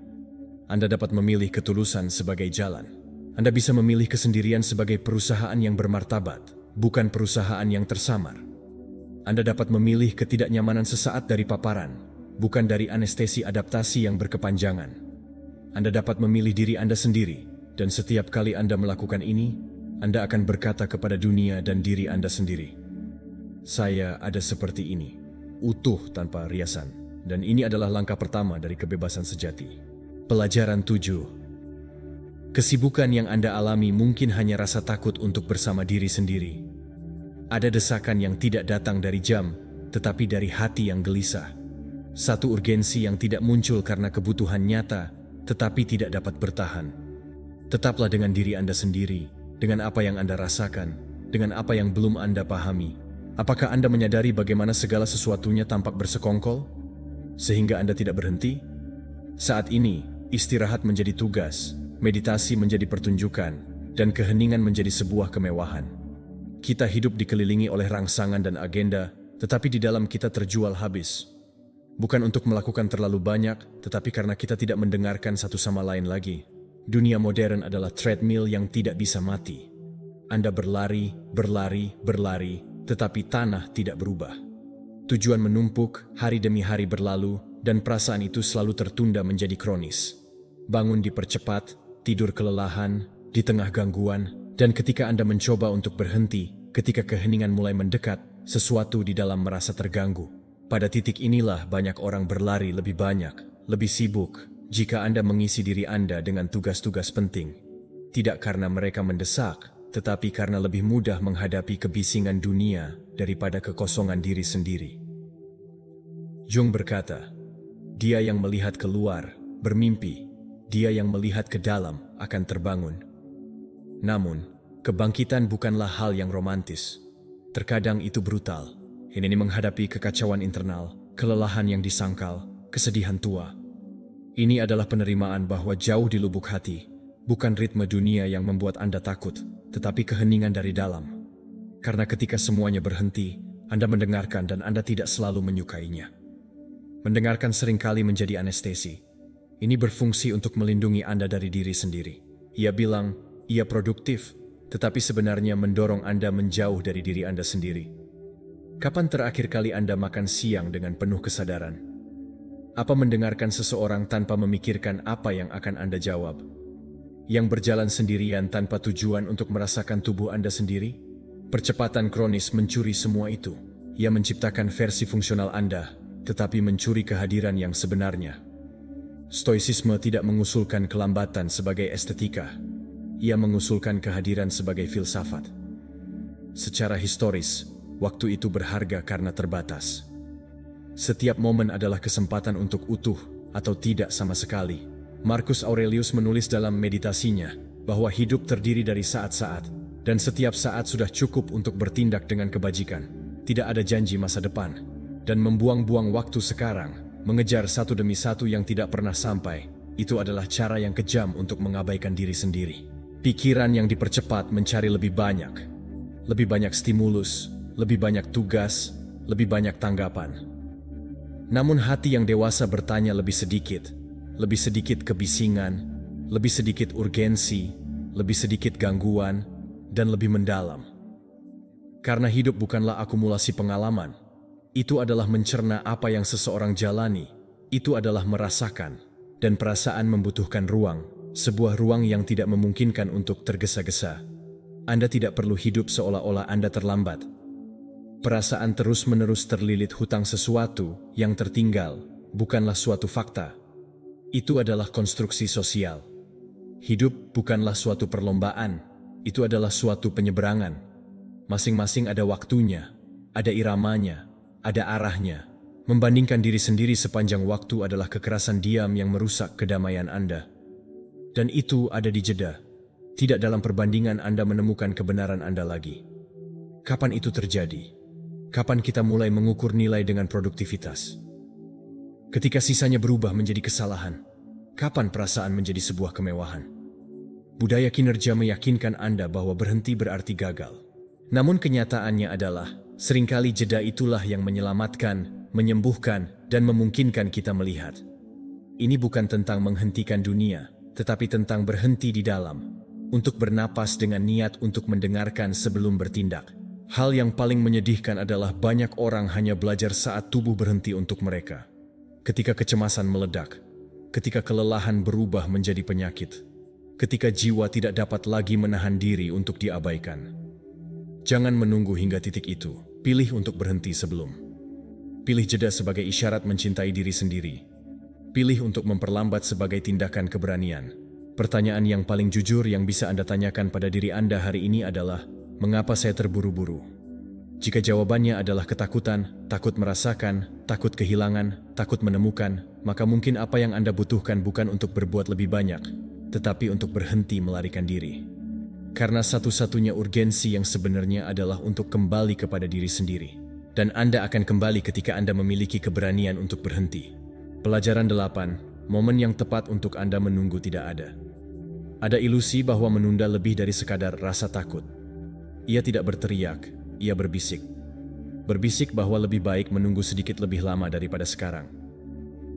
Anda dapat memilih ketulusan sebagai jalan. Anda bisa memilih kesendirian sebagai perusahaan yang bermartabat, bukan perusahaan yang tersamar. Anda dapat memilih ketidaknyamanan sesaat dari paparan, bukan dari anestesi adaptasi yang berkepanjangan. Anda dapat memilih diri Anda sendiri, dan setiap kali Anda melakukan ini, Anda akan berkata kepada dunia dan diri Anda sendiri, "Saya ada seperti ini, utuh tanpa riasan." Dan ini adalah langkah pertama dari kebebasan sejati. Pelajaran 7. Kesibukan yang Anda alami mungkin hanya rasa takut untuk bersama diri sendiri. Ada desakan yang tidak datang dari jam, tetapi dari hati yang gelisah. Satu urgensi yang tidak muncul karena kebutuhan nyata, tetapi tidak dapat bertahan. Tetaplah dengan diri Anda sendiri, dengan apa yang Anda rasakan, dengan apa yang belum Anda pahami. Apakah Anda menyadari bagaimana segala sesuatunya tampak bersekongkol, sehingga Anda tidak berhenti? Saat ini, istirahat menjadi tugas, meditasi menjadi pertunjukan, dan keheningan menjadi sebuah kemewahan. Kita hidup dikelilingi oleh rangsangan dan agenda, tetapi di dalam kita terjual habis. Bukan untuk melakukan terlalu banyak, tetapi karena kita tidak mendengarkan satu sama lain lagi. Dunia modern adalah treadmill yang tidak bisa mati. Anda berlari, tetapi tanah tidak berubah. Tujuan menumpuk, hari demi hari berlalu, dan perasaan itu selalu tertunda menjadi kronis. Bangun dipercepat, tidur kelelahan, di tengah gangguan, dan ketika Anda mencoba untuk berhenti, ketika keheningan mulai mendekat, sesuatu di dalam merasa terganggu. Pada titik inilah banyak orang berlari lebih banyak, lebih sibuk, jika Anda mengisi diri Anda dengan tugas-tugas penting. Tidak karena mereka mendesak, tetapi karena lebih mudah menghadapi kebisingan dunia daripada kekosongan diri sendiri. Jung berkata, "Dia yang melihat keluar, bermimpi. Dia yang melihat ke dalam akan terbangun." Namun, kebangkitan bukanlah hal yang romantis. Terkadang itu brutal. Ini menghadapi kekacauan internal, kelelahan yang disangkal, kesedihan tua. Ini adalah penerimaan bahwa jauh di lubuk hati, bukan ritme dunia yang membuat Anda takut, tetapi keheningan dari dalam. Karena ketika semuanya berhenti, Anda mendengarkan dan Anda tidak selalu menyukainya. Mendengarkan seringkali menjadi anestesi. Ini berfungsi untuk melindungi Anda dari diri sendiri. Ia bilang, ia produktif, tetapi sebenarnya mendorong Anda menjauh dari diri Anda sendiri. Kapan terakhir kali Anda makan siang dengan penuh kesadaran? Apa mendengarkan seseorang tanpa memikirkan apa yang akan Anda jawab? Yang berjalan sendirian tanpa tujuan untuk merasakan tubuh Anda sendiri? Percepatan kronis mencuri semua itu. Ia menciptakan versi fungsional Anda, tetapi mencuri kehadiran yang sebenarnya. Stoicisme tidak mengusulkan kelambatan sebagai estetika. Ia mengusulkan kehadiran sebagai filsafat. Secara historis, waktu itu berharga karena terbatas. Setiap momen adalah kesempatan untuk utuh atau tidak sama sekali. Marcus Aurelius menulis dalam meditasinya bahwa hidup terdiri dari saat-saat, dan setiap saat sudah cukup untuk bertindak dengan kebajikan. Tidak ada janji masa depan, dan membuang-buang waktu sekarang, mengejar satu demi satu yang tidak pernah sampai, itu adalah cara yang kejam untuk mengabaikan diri sendiri. Pikiran yang dipercepat mencari lebih banyak stimulus, lebih banyak tugas, lebih banyak tanggapan. Namun hati yang dewasa bertanya lebih sedikit kebisingan, lebih sedikit urgensi, lebih sedikit gangguan, dan lebih mendalam. Karena hidup bukanlah akumulasi pengalaman, itu adalah mencerna apa yang seseorang jalani, itu adalah merasakan, dan perasaan membutuhkan ruang, sebuah ruang yang tidak memungkinkan untuk tergesa-gesa. Anda tidak perlu hidup seolah-olah Anda terlambat. Perasaan terus-menerus terlilit hutang sesuatu yang tertinggal, bukanlah suatu fakta. Itu adalah konstruksi sosial. Hidup bukanlah suatu perlombaan, itu adalah suatu penyeberangan. Masing-masing ada waktunya, ada iramanya, ada arahnya. Membandingkan diri sendiri sepanjang waktu adalah kekerasan diam yang merusak kedamaian Anda. Dan itu ada di jeda. Tidak dalam perbandingan Anda menemukan kebenaran Anda lagi. Kapan itu terjadi? Kapan kita mulai mengukur nilai dengan produktivitas? Ketika sisanya berubah menjadi kesalahan, kapan perasaan menjadi sebuah kemewahan? Budaya kinerja meyakinkan Anda bahwa berhenti berarti gagal. Namun kenyataannya adalah, seringkali jeda itulah yang menyelamatkan, menyembuhkan, dan memungkinkan kita melihat. Ini bukan tentang menghentikan dunia, tetapi tentang berhenti di dalam, untuk bernapas dengan niat untuk mendengarkan sebelum bertindak. Hal yang paling menyedihkan adalah banyak orang hanya belajar saat tubuh berhenti untuk mereka. Ketika kecemasan meledak, ketika kelelahan berubah menjadi penyakit, ketika jiwa tidak dapat lagi menahan diri untuk diabaikan. Jangan menunggu hingga titik itu, pilih untuk berhenti sebelum. Pilih jeda sebagai isyarat mencintai diri sendiri. Pilih untuk memperlambat sebagai tindakan keberanian. Pertanyaan yang paling jujur yang bisa Anda tanyakan pada diri Anda hari ini adalah, mengapa saya terburu-buru? Jika jawabannya adalah ketakutan, takut merasakan, takut kehilangan, takut menemukan, maka mungkin apa yang Anda butuhkan bukan untuk berbuat lebih banyak, tetapi untuk berhenti melarikan diri. Karena satu-satunya urgensi yang sebenarnya adalah untuk kembali kepada diri sendiri. Dan Anda akan kembali ketika Anda memiliki keberanian untuk berhenti. Pelajaran 8, momen yang tepat untuk Anda menunggu tidak ada. Ada ilusi bahwa menunda lebih dari sekadar rasa takut. Ia tidak berteriak. Ia berbisik. Berbisik bahwa lebih baik menunggu sedikit lebih lama daripada sekarang.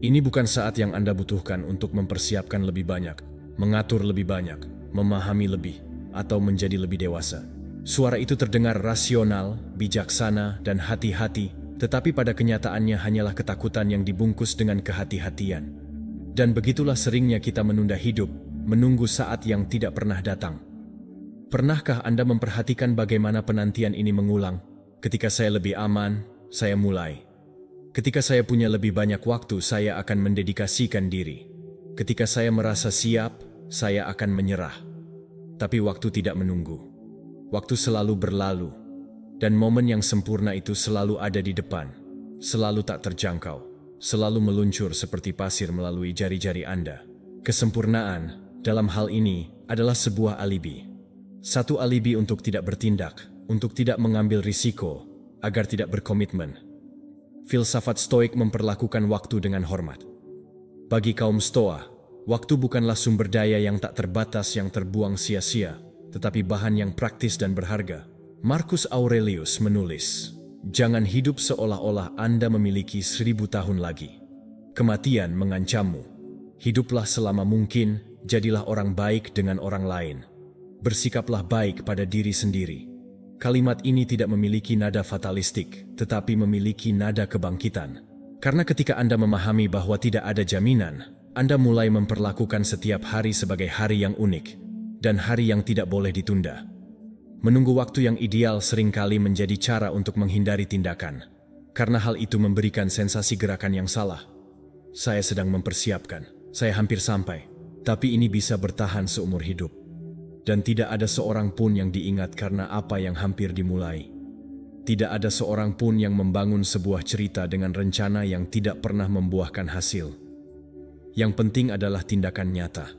Ini bukan saat yang Anda butuhkan untuk mempersiapkan lebih banyak, mengatur lebih banyak, memahami lebih, atau menjadi lebih dewasa. Suara itu terdengar rasional, bijaksana, dan hati-hati, tetapi pada kenyataannya hanyalah ketakutan yang dibungkus dengan kehati-hatian. Dan begitulah seringnya kita menunda hidup, menunggu saat yang tidak pernah datang. Pernahkah Anda memperhatikan bagaimana penantian ini mengulang? Ketika saya lebih aman, saya mulai. Ketika saya punya lebih banyak waktu, saya akan mendedikasikan diri. Ketika saya merasa siap, saya akan menyerah. Tapi waktu tidak menunggu. Waktu selalu berlalu. Dan momen yang sempurna itu selalu ada di depan. Selalu tak terjangkau. Selalu meluncur seperti pasir melalui jari-jari Anda. Kesempurnaan, dalam hal ini, adalah sebuah alibi. Satu alibi untuk tidak bertindak, untuk tidak mengambil risiko, agar tidak berkomitmen. Filsafat Stoik memperlakukan waktu dengan hormat. Bagi kaum Stoa, waktu bukanlah sumber daya yang tak terbatas yang terbuang sia-sia, tetapi bahan yang praktis dan berharga. Marcus Aurelius menulis, "Jangan hidup seolah-olah Anda memiliki 1000 tahun lagi. Kematian mengancammu. Hiduplah selama mungkin, jadilah orang baik dengan orang lain. Bersikaplah baik pada diri sendiri." Kalimat ini tidak memiliki nada fatalistik, tetapi memiliki nada kebangkitan. Karena ketika Anda memahami bahwa tidak ada jaminan, Anda mulai memperlakukan setiap hari sebagai hari yang unik, dan hari yang tidak boleh ditunda. Menunggu waktu yang ideal seringkali menjadi cara untuk menghindari tindakan, karena hal itu memberikan sensasi gerakan yang salah. Saya sedang mempersiapkan, saya hampir sampai, tapi ini bisa bertahan seumur hidup. Dan tidak ada seorang pun yang diingat karena apa yang hampir dimulai. Tidak ada seorang pun yang membangun sebuah cerita dengan rencana yang tidak pernah membuahkan hasil. Yang penting adalah tindakan nyata.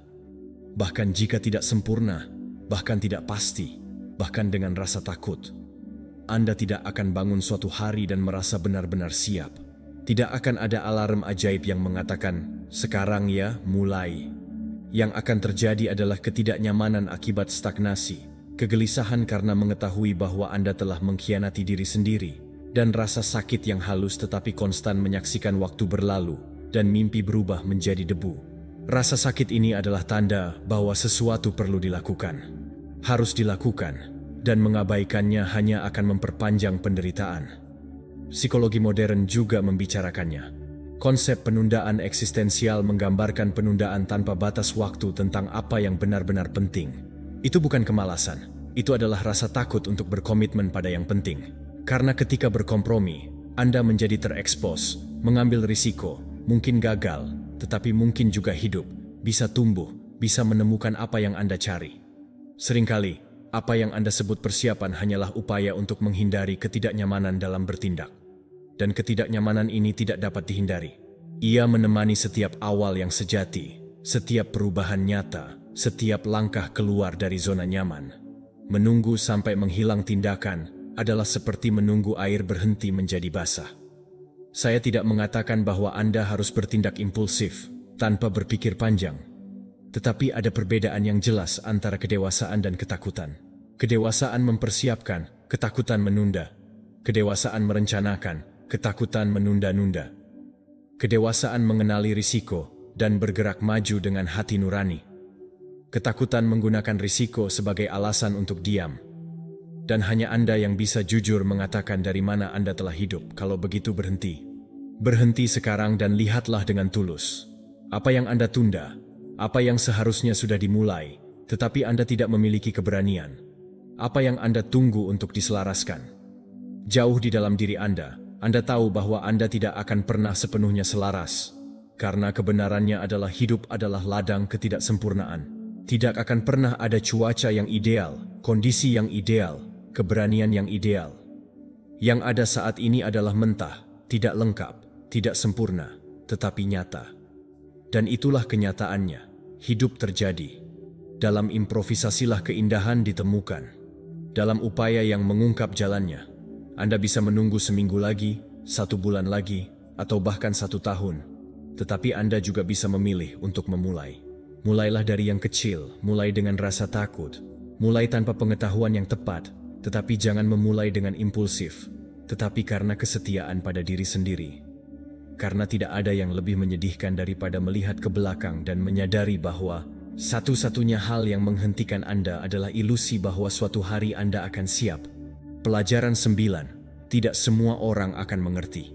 Bahkan jika tidak sempurna, bahkan tidak pasti, bahkan dengan rasa takut. Anda tidak akan bangun suatu hari dan merasa benar-benar siap. Tidak akan ada alarm ajaib yang mengatakan, "Sekarang ya, mulai." Yang akan terjadi adalah ketidaknyamanan akibat stagnasi, kegelisahan karena mengetahui bahwa Anda telah mengkhianati diri sendiri, dan rasa sakit yang halus tetapi konstan menyaksikan waktu berlalu, dan mimpi berubah menjadi debu. Rasa sakit ini adalah tanda bahwa sesuatu perlu dilakukan. Harus dilakukan, dan mengabaikannya hanya akan memperpanjang penderitaan. Psikologi modern juga membicarakannya. Konsep penundaan eksistensial menggambarkan penundaan tanpa batas waktu tentang apa yang benar-benar penting. Itu bukan kemalasan, itu adalah rasa takut untuk berkomitmen pada yang penting. Karena ketika berkompromi, Anda menjadi terekspos, mengambil risiko, mungkin gagal, tetapi mungkin juga hidup, bisa tumbuh, bisa menemukan apa yang Anda cari. Seringkali, apa yang Anda sebut persiapan hanyalah upaya untuk menghindari ketidaknyamanan dalam bertindak. Dan ketidaknyamanan ini tidak dapat dihindari. Ia menemani setiap awal yang sejati, setiap perubahan nyata, setiap langkah keluar dari zona nyaman. Menunggu sampai menghilang tindakan adalah seperti menunggu air berhenti menjadi basah. Saya tidak mengatakan bahwa Anda harus bertindak impulsif, tanpa berpikir panjang. Tetapi ada perbedaan yang jelas antara kedewasaan dan ketakutan. Kedewasaan mempersiapkan, ketakutan menunda. Kedewasaan merencanakan, ketakutan menunda-nunda. Kedewasaan mengenali risiko dan bergerak maju dengan hati nurani. Ketakutan menggunakan risiko sebagai alasan untuk diam. Dan hanya Anda yang bisa jujur mengatakan dari mana Anda telah hidup. Kalau begitu berhenti. Berhenti sekarang dan lihatlah dengan tulus. Apa yang Anda tunda, apa yang seharusnya sudah dimulai, tetapi Anda tidak memiliki keberanian. Apa yang Anda tunggu untuk diselaraskan. Jauh di dalam diri Anda tahu bahwa Anda tidak akan pernah sepenuhnya selaras. Karena kebenarannya adalah hidup adalah ladang ketidaksempurnaan. Tidak akan pernah ada cuaca yang ideal, kondisi yang ideal, keberanian yang ideal. Yang ada saat ini adalah mentah, tidak lengkap, tidak sempurna, tetapi nyata. Dan itulah kenyataannya, hidup terjadi. Dalam improvisasilah keindahan ditemukan. Dalam upaya yang mengungkap jalannya, Anda bisa menunggu seminggu lagi, 1 bulan lagi, atau bahkan 1 tahun. Tetapi Anda juga bisa memilih untuk memulai. Mulailah dari yang kecil, mulai dengan rasa takut, mulai tanpa pengetahuan yang tepat, tetapi jangan memulai dengan impulsif, tetapi karena kesetiaan pada diri sendiri. Karena tidak ada yang lebih menyedihkan daripada melihat ke belakang dan menyadari bahwa satu-satunya hal yang menghentikan Anda adalah ilusi bahwa suatu hari Anda akan siap. Pelajaran 9, tidak semua orang akan mengerti.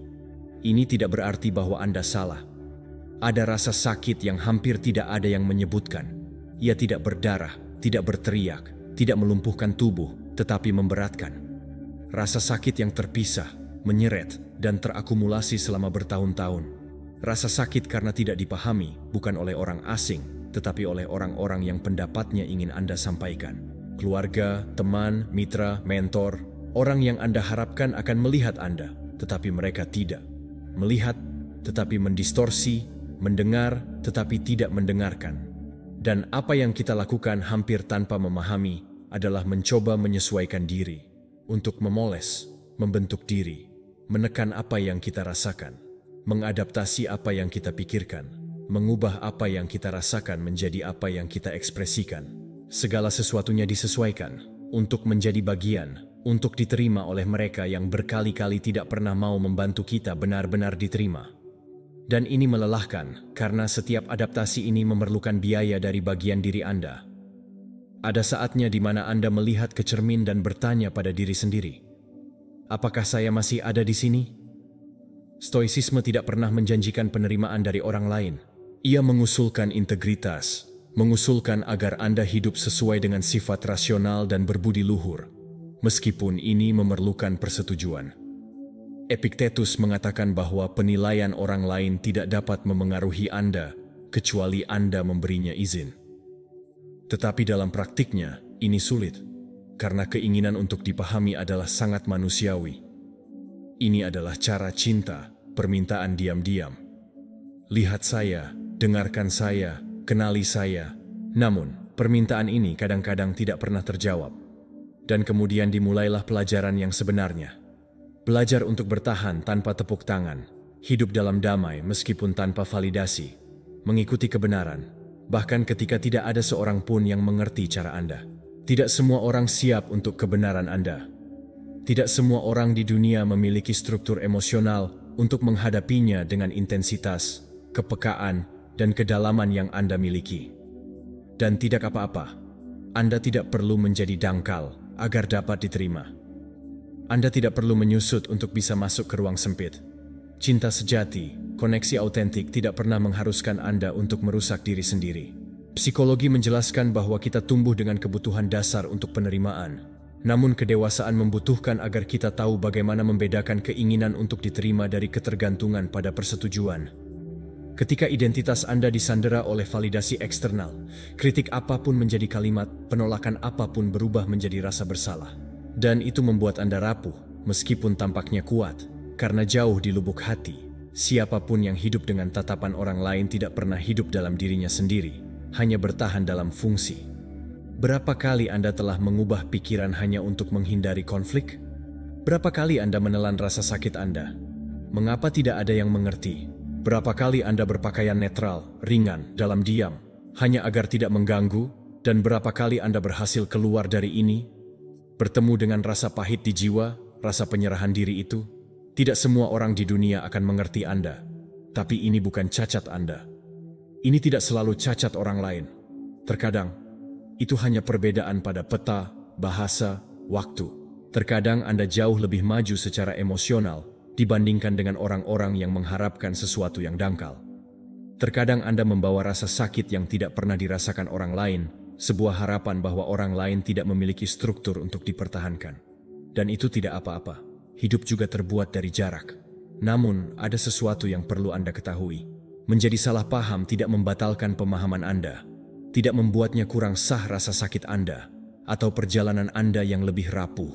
Ini tidak berarti bahwa Anda salah. Ada rasa sakit yang hampir tidak ada yang menyebutkan. Ia tidak berdarah, tidak berteriak, tidak melumpuhkan tubuh, tetapi memberatkan. Rasa sakit yang terpisah, menyeret, dan terakumulasi selama bertahun-tahun. Rasa sakit karena tidak dipahami, bukan oleh orang asing, tetapi oleh orang-orang yang pendapatnya ingin Anda sampaikan. Keluarga, teman, mitra, mentor, orang yang Anda harapkan akan melihat Anda, tetapi mereka tidak. Melihat, tetapi mendistorsi, mendengar, tetapi tidak mendengarkan. Dan apa yang kita lakukan hampir tanpa memahami adalah mencoba menyesuaikan diri, untuk memoles, membentuk diri, menekan apa yang kita rasakan, mengadaptasi apa yang kita pikirkan, mengubah apa yang kita rasakan menjadi apa yang kita ekspresikan. Segala sesuatunya disesuaikan, untuk menjadi bagian, untuk diterima oleh mereka yang berkali-kali tidak pernah mau membantu kita benar-benar diterima. Dan ini melelahkan, karena setiap adaptasi ini memerlukan biaya dari bagian diri Anda. Ada saatnya di mana Anda melihat ke cermin dan bertanya pada diri sendiri, apakah saya masih ada di sini? Stoicisme tidak pernah menjanjikan penerimaan dari orang lain. Ia mengusulkan integritas, mengusulkan agar Anda hidup sesuai dengan sifat rasional dan berbudi luhur, meskipun ini memerlukan persetujuan. Epictetus mengatakan bahwa penilaian orang lain tidak dapat memengaruhi Anda, kecuali Anda memberinya izin. Tetapi dalam praktiknya, ini sulit, karena keinginan untuk dipahami adalah sangat manusiawi. Ini adalah cara cinta, permintaan diam-diam. Lihat saya, dengarkan saya, kenali saya. Namun, permintaan ini kadang-kadang tidak pernah terjawab. Dan kemudian dimulailah pelajaran yang sebenarnya. Belajar untuk bertahan tanpa tepuk tangan, hidup dalam damai meskipun tanpa validasi, mengikuti kebenaran, bahkan ketika tidak ada seorang pun yang mengerti cara Anda. Tidak semua orang siap untuk kebenaran Anda. Tidak semua orang di dunia memiliki struktur emosional untuk menghadapinya dengan intensitas, kepekaan, dan kedalaman yang Anda miliki. Dan tidak apa-apa, Anda tidak perlu menjadi dangkal agar dapat diterima. Anda tidak perlu menyusut untuk bisa masuk ke ruang sempit. Cinta sejati, koneksi autentik tidak pernah mengharuskan Anda untuk merusak diri sendiri. Psikologi menjelaskan bahwa kita tumbuh dengan kebutuhan dasar untuk penerimaan. Namun kedewasaan membutuhkan agar kita tahu bagaimana membedakan keinginan untuk diterima dari ketergantungan pada persetujuan. Ketika identitas Anda disandera oleh validasi eksternal, kritik apapun menjadi kalimat, penolakan apapun berubah menjadi rasa bersalah. Dan itu membuat Anda rapuh, meskipun tampaknya kuat, karena jauh di lubuk hati. Siapapun yang hidup dengan tatapan orang lain tidak pernah hidup dalam dirinya sendiri, hanya bertahan dalam fungsi. Berapa kali Anda telah mengubah pikiran hanya untuk menghindari konflik? Berapa kali Anda menelan rasa sakit Anda? Mengapa tidak ada yang mengerti? Berapa kali Anda berpakaian netral, ringan, dalam diam, hanya agar tidak mengganggu, dan berapa kali Anda berhasil keluar dari ini, bertemu dengan rasa pahit di jiwa, rasa penyerahan diri itu? Tidak semua orang di dunia akan mengerti Anda, tapi ini bukan cacat Anda. Ini tidak selalu cacat orang lain. Terkadang, itu hanya perbedaan pada peta, bahasa, waktu. Terkadang Anda jauh lebih maju secara emosional dibandingkan dengan orang-orang yang mengharapkan sesuatu yang dangkal. Terkadang Anda membawa rasa sakit yang tidak pernah dirasakan orang lain, sebuah harapan bahwa orang lain tidak memiliki struktur untuk dipertahankan. Dan itu tidak apa-apa. Hidup juga terbuat dari jarak. Namun, ada sesuatu yang perlu Anda ketahui. Menjadi salah paham tidak membatalkan pemahaman Anda, tidak membuatnya kurang sah rasa sakit Anda, atau perjalanan Anda yang lebih rapuh.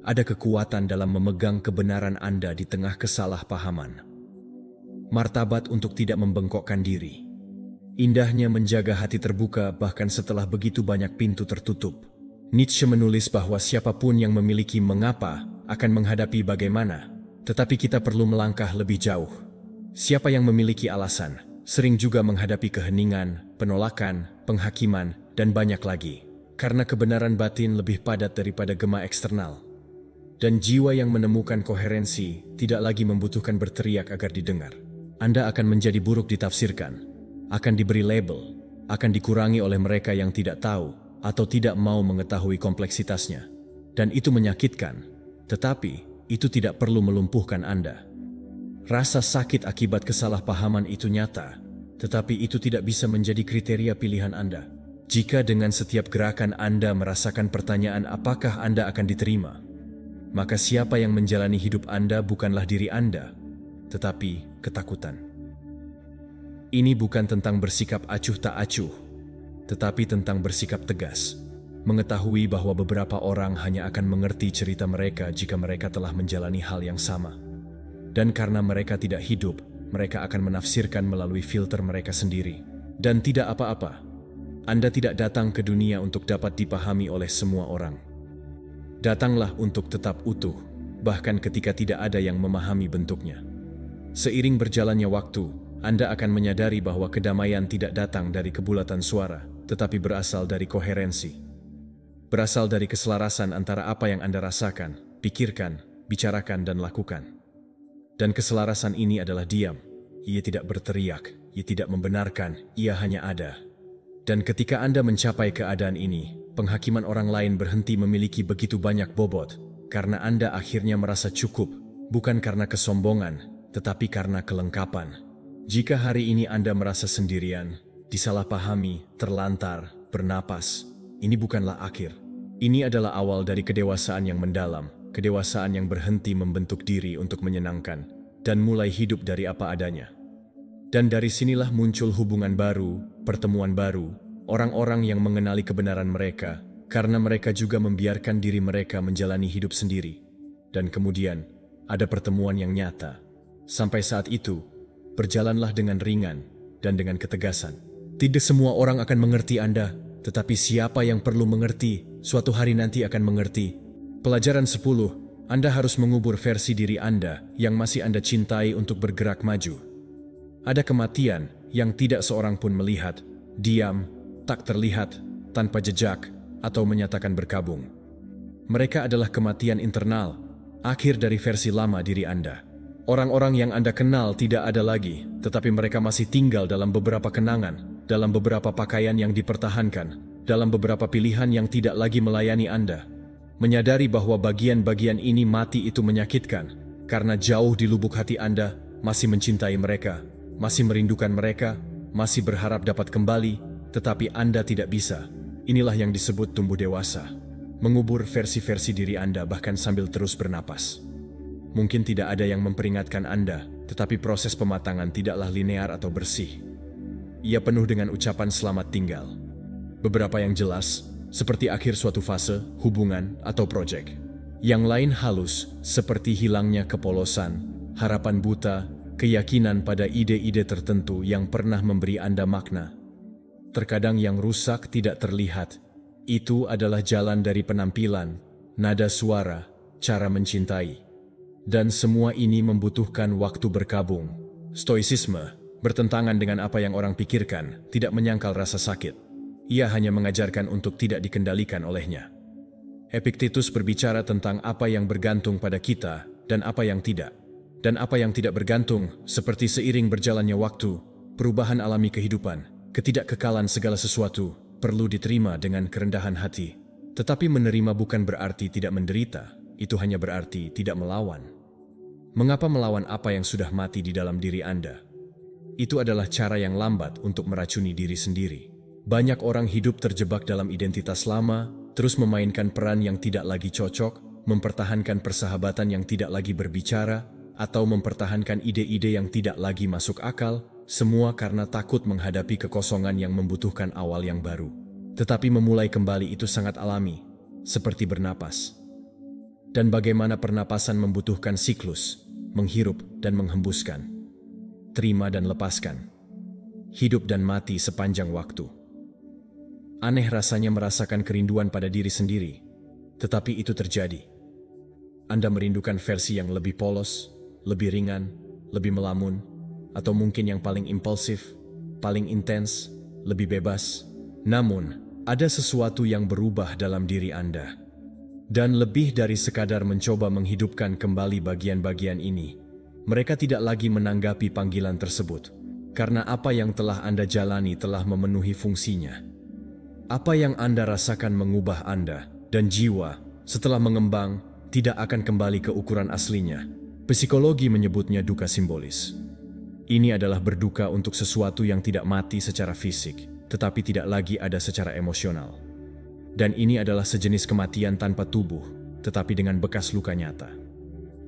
Ada kekuatan dalam memegang kebenaran Anda di tengah kesalahpahaman. Martabat untuk tidak membengkokkan diri. Indahnya menjaga hati terbuka bahkan setelah begitu banyak pintu tertutup. Nietzsche menulis bahwa siapapun yang memiliki mengapa akan menghadapi bagaimana, tetapi kita perlu melangkah lebih jauh. Siapa yang memiliki alasan, sering juga menghadapi keheningan, penolakan, penghakiman, dan banyak lagi. Karena kebenaran batin lebih padat daripada gema eksternal. Dan jiwa yang menemukan koherensi tidak lagi membutuhkan berteriak agar didengar. Anda akan menjadi buruk ditafsirkan, akan diberi label, akan dikurangi oleh mereka yang tidak tahu atau tidak mau mengetahui kompleksitasnya. Dan itu menyakitkan, tetapi itu tidak perlu melumpuhkan Anda. Rasa sakit akibat kesalahpahaman itu nyata, tetapi itu tidak bisa menjadi kriteria pilihan Anda. Jika dengan setiap gerakan Anda merasakan pertanyaan apakah Anda akan diterima, maka siapa yang menjalani hidup Anda bukanlah diri Anda, tetapi ketakutan. Ini bukan tentang bersikap acuh tak acuh, tetapi tentang bersikap tegas. Mengetahui bahwa beberapa orang hanya akan mengerti cerita mereka jika mereka telah menjalani hal yang sama. Dan karena mereka tidak hidup, mereka akan menafsirkan melalui filter mereka sendiri. Dan tidak apa-apa, Anda tidak datang ke dunia untuk dapat dipahami oleh semua orang. Datanglah untuk tetap utuh, bahkan ketika tidak ada yang memahami bentuknya. Seiring berjalannya waktu, Anda akan menyadari bahwa kedamaian tidak datang dari kebulatan suara, tetapi berasal dari koherensi. Berasal dari keselarasan antara apa yang Anda rasakan, pikirkan, bicarakan, dan lakukan. Dan keselarasan ini adalah diam. Ia tidak berteriak, ia tidak membenarkan, ia hanya ada. Dan ketika Anda mencapai keadaan ini, penghakiman orang lain berhenti memiliki begitu banyak bobot, karena Anda akhirnya merasa cukup, bukan karena kesombongan, tetapi karena kelengkapan. Jika hari ini Anda merasa sendirian, disalahpahami, terlantar, bernapas, ini bukanlah akhir. Ini adalah awal dari kedewasaan yang mendalam, kedewasaan yang berhenti membentuk diri untuk menyenangkan, dan mulai hidup dari apa adanya. Dan dari sinilah muncul hubungan baru, pertemuan baru, orang-orang yang mengenali kebenaran mereka, karena mereka juga membiarkan diri mereka menjalani hidup sendiri. Dan kemudian, ada pertemuan yang nyata. Sampai saat itu, berjalanlah dengan ringan dan dengan ketegasan. Tidak semua orang akan mengerti Anda, tetapi siapa yang perlu mengerti, suatu hari nanti akan mengerti. Pelajaran 10, Anda harus mengubur versi diri Anda yang masih Anda cintai untuk bergerak maju. Ada kematian yang tidak seorang pun melihat, diam, tak terlihat, tanpa jejak, atau menyatakan berkabung. Mereka adalah kematian internal, akhir dari versi lama diri Anda. Orang-orang yang Anda kenal tidak ada lagi, tetapi mereka masih tinggal dalam beberapa kenangan, dalam beberapa pakaian yang dipertahankan, dalam beberapa pilihan yang tidak lagi melayani Anda. Menyadari bahwa bagian-bagian ini mati itu menyakitkan, karena jauh di lubuk hati Anda masih mencintai mereka, masih merindukan mereka, masih berharap dapat kembali, tetapi Anda tidak bisa. Inilah yang disebut tumbuh dewasa. Mengubur versi-versi diri Anda bahkan sambil terus bernapas. Mungkin tidak ada yang memperingatkan Anda, tetapi proses pematangan tidaklah linear atau bersih. Ia penuh dengan ucapan selamat tinggal. Beberapa yang jelas, seperti akhir suatu fase, hubungan, atau proyek. Yang lain halus, seperti hilangnya kepolosan, harapan buta, keyakinan pada ide-ide tertentu yang pernah memberi Anda makna. Terkadang yang rusak tidak terlihat. Itu adalah jalan dari penampilan, nada suara, cara mencintai. Dan semua ini membutuhkan waktu berkabung. Stoicisme, bertentangan dengan apa yang orang pikirkan, tidak menyangkal rasa sakit. Ia hanya mengajarkan untuk tidak dikendalikan olehnya. Epictetus berbicara tentang apa yang bergantung pada kita dan apa yang tidak. Dan apa yang tidak bergantung, seperti seiring berjalannya waktu, perubahan alami kehidupan, ketidakkekalan segala sesuatu, perlu diterima dengan kerendahan hati. Tetapi menerima bukan berarti tidak menderita, itu hanya berarti tidak melawan. Mengapa melawan apa yang sudah mati di dalam diri Anda? Itu adalah cara yang lambat untuk meracuni diri sendiri. Banyak orang hidup terjebak dalam identitas lama, terus memainkan peran yang tidak lagi cocok, mempertahankan persahabatan yang tidak lagi berbicara, atau mempertahankan ide-ide yang tidak lagi masuk akal, semua karena takut menghadapi kekosongan yang membutuhkan awal yang baru. Tetapi memulai kembali itu sangat alami, seperti bernapas. Dan bagaimana pernapasan membutuhkan siklus, menghirup dan menghembuskan, terima dan lepaskan, hidup dan mati sepanjang waktu. Aneh rasanya merasakan kerinduan pada diri sendiri, tetapi itu terjadi. Anda merindukan versi yang lebih polos, lebih ringan, lebih melamun, atau mungkin yang paling impulsif, paling intens, lebih bebas. Namun, ada sesuatu yang berubah dalam diri Anda. Dan lebih dari sekadar mencoba menghidupkan kembali bagian-bagian ini, mereka tidak lagi menanggapi panggilan tersebut, karena apa yang telah Anda jalani telah memenuhi fungsinya. Apa yang Anda rasakan mengubah Anda dan jiwa setelah mengembang tidak akan kembali ke ukuran aslinya. Psikologi menyebutnya duka simbolis. Ini adalah berduka untuk sesuatu yang tidak mati secara fisik, tetapi tidak lagi ada secara emosional. Dan ini adalah sejenis kematian tanpa tubuh, tetapi dengan bekas luka nyata.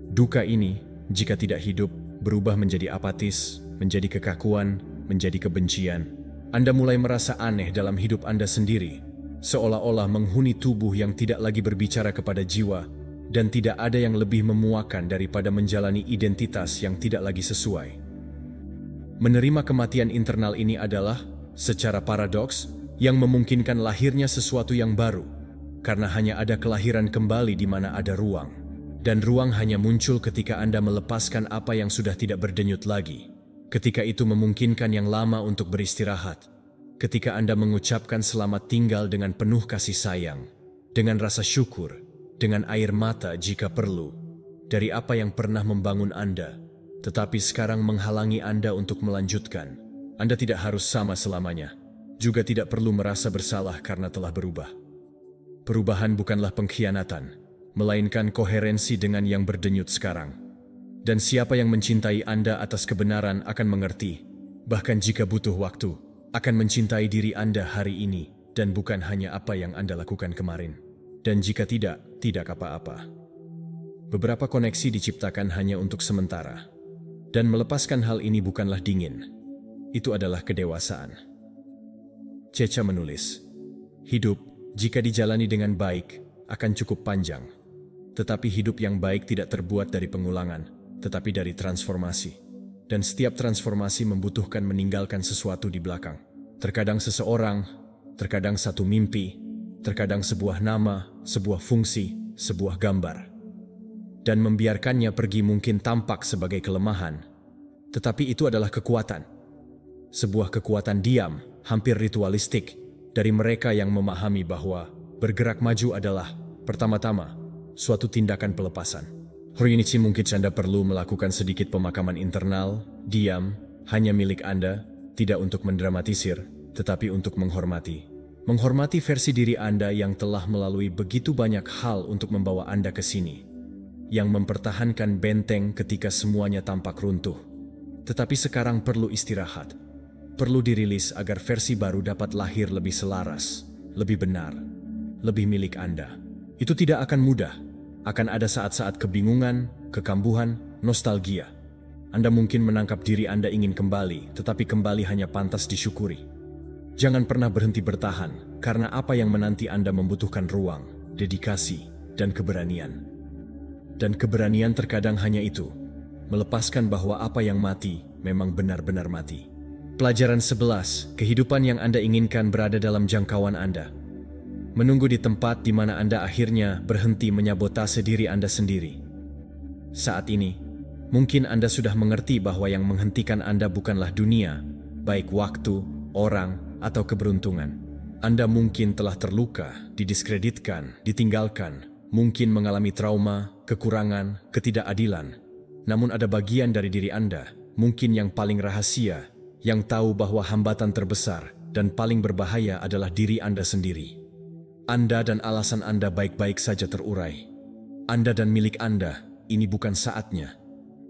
Duka ini, jika tidak hidup, berubah menjadi apatis, menjadi kekakuan, menjadi kebencian. Anda mulai merasa aneh dalam hidup Anda sendiri, seolah-olah menghuni tubuh yang tidak lagi berbicara kepada jiwa, dan tidak ada yang lebih memuakan daripada menjalani identitas yang tidak lagi sesuai. Menerima kematian internal ini adalah, secara paradoks, yang memungkinkan lahirnya sesuatu yang baru, karena hanya ada kelahiran kembali di mana ada ruang. Dan ruang hanya muncul ketika Anda melepaskan apa yang sudah tidak berdenyut lagi. Ketika itu memungkinkan yang lama untuk beristirahat. Ketika Anda mengucapkan selamat tinggal dengan penuh kasih sayang, dengan rasa syukur, dengan air mata jika perlu, dari apa yang pernah membangun Anda, tetapi sekarang menghalangi Anda untuk melanjutkan. Anda tidak harus sama selamanya, juga tidak perlu merasa bersalah karena telah berubah. Perubahan bukanlah pengkhianatan, melainkan koherensi dengan yang berdenyut sekarang. Dan siapa yang mencintai Anda atas kebenaran akan mengerti, bahkan jika butuh waktu, akan mencintai diri Anda hari ini, dan bukan hanya apa yang Anda lakukan kemarin. Dan jika tidak, tidak apa-apa. Beberapa koneksi diciptakan hanya untuk sementara. Dan melepaskan hal ini bukanlah dingin. Itu adalah kedewasaan. Ceca menulis, hidup, jika dijalani dengan baik, akan cukup panjang. Tetapi hidup yang baik tidak terbuat dari pengulangan, tetapi dari transformasi. Dan setiap transformasi membutuhkan meninggalkan sesuatu di belakang. Terkadang seseorang, terkadang satu mimpi, terkadang sebuah nama, sebuah fungsi, sebuah gambar. Dan membiarkannya pergi mungkin tampak sebagai kelemahan, tetapi itu adalah kekuatan. Sebuah kekuatan diam, hampir ritualistik, dari mereka yang memahami bahwa bergerak maju adalah, pertama-tama, suatu tindakan pelepasan. Hari ini mungkin Anda perlu melakukan sedikit pemakaman internal, diam, hanya milik Anda, tidak untuk mendramatisir, tetapi untuk menghormati. Menghormati versi diri Anda yang telah melalui begitu banyak hal untuk membawa Anda ke sini. Yang mempertahankan benteng ketika semuanya tampak runtuh. Tetapi sekarang perlu istirahat. Perlu dirilis agar versi baru dapat lahir lebih selaras, lebih benar, lebih milik Anda. Itu tidak akan mudah. Akan ada saat-saat kebingungan, kekambuhan, nostalgia. Anda mungkin menangkap diri Anda ingin kembali, tetapi kembali hanya pantas disyukuri. Jangan pernah berhenti bertahan, karena apa yang menanti Anda membutuhkan ruang, dedikasi, dan keberanian. Dan keberanian terkadang hanya itu, melepaskan bahwa apa yang mati memang benar-benar mati. Pelajaran 11, kehidupan yang Anda inginkan berada dalam jangkauan Anda. Menunggu di tempat di mana Anda akhirnya berhenti menyabotase diri Anda sendiri. Saat ini, mungkin Anda sudah mengerti bahwa yang menghentikan Anda bukanlah dunia, baik waktu, orang, atau keberuntungan. Anda mungkin telah terluka, didiskreditkan, ditinggalkan, mungkin mengalami trauma, kekurangan, ketidakadilan. Namun ada bagian dari diri Anda, mungkin yang paling rahasia, yang tahu bahwa hambatan terbesar dan paling berbahaya adalah diri Anda sendiri. Anda dan alasan Anda baik-baik saja terurai. Anda dan milik Anda, ini bukan saatnya.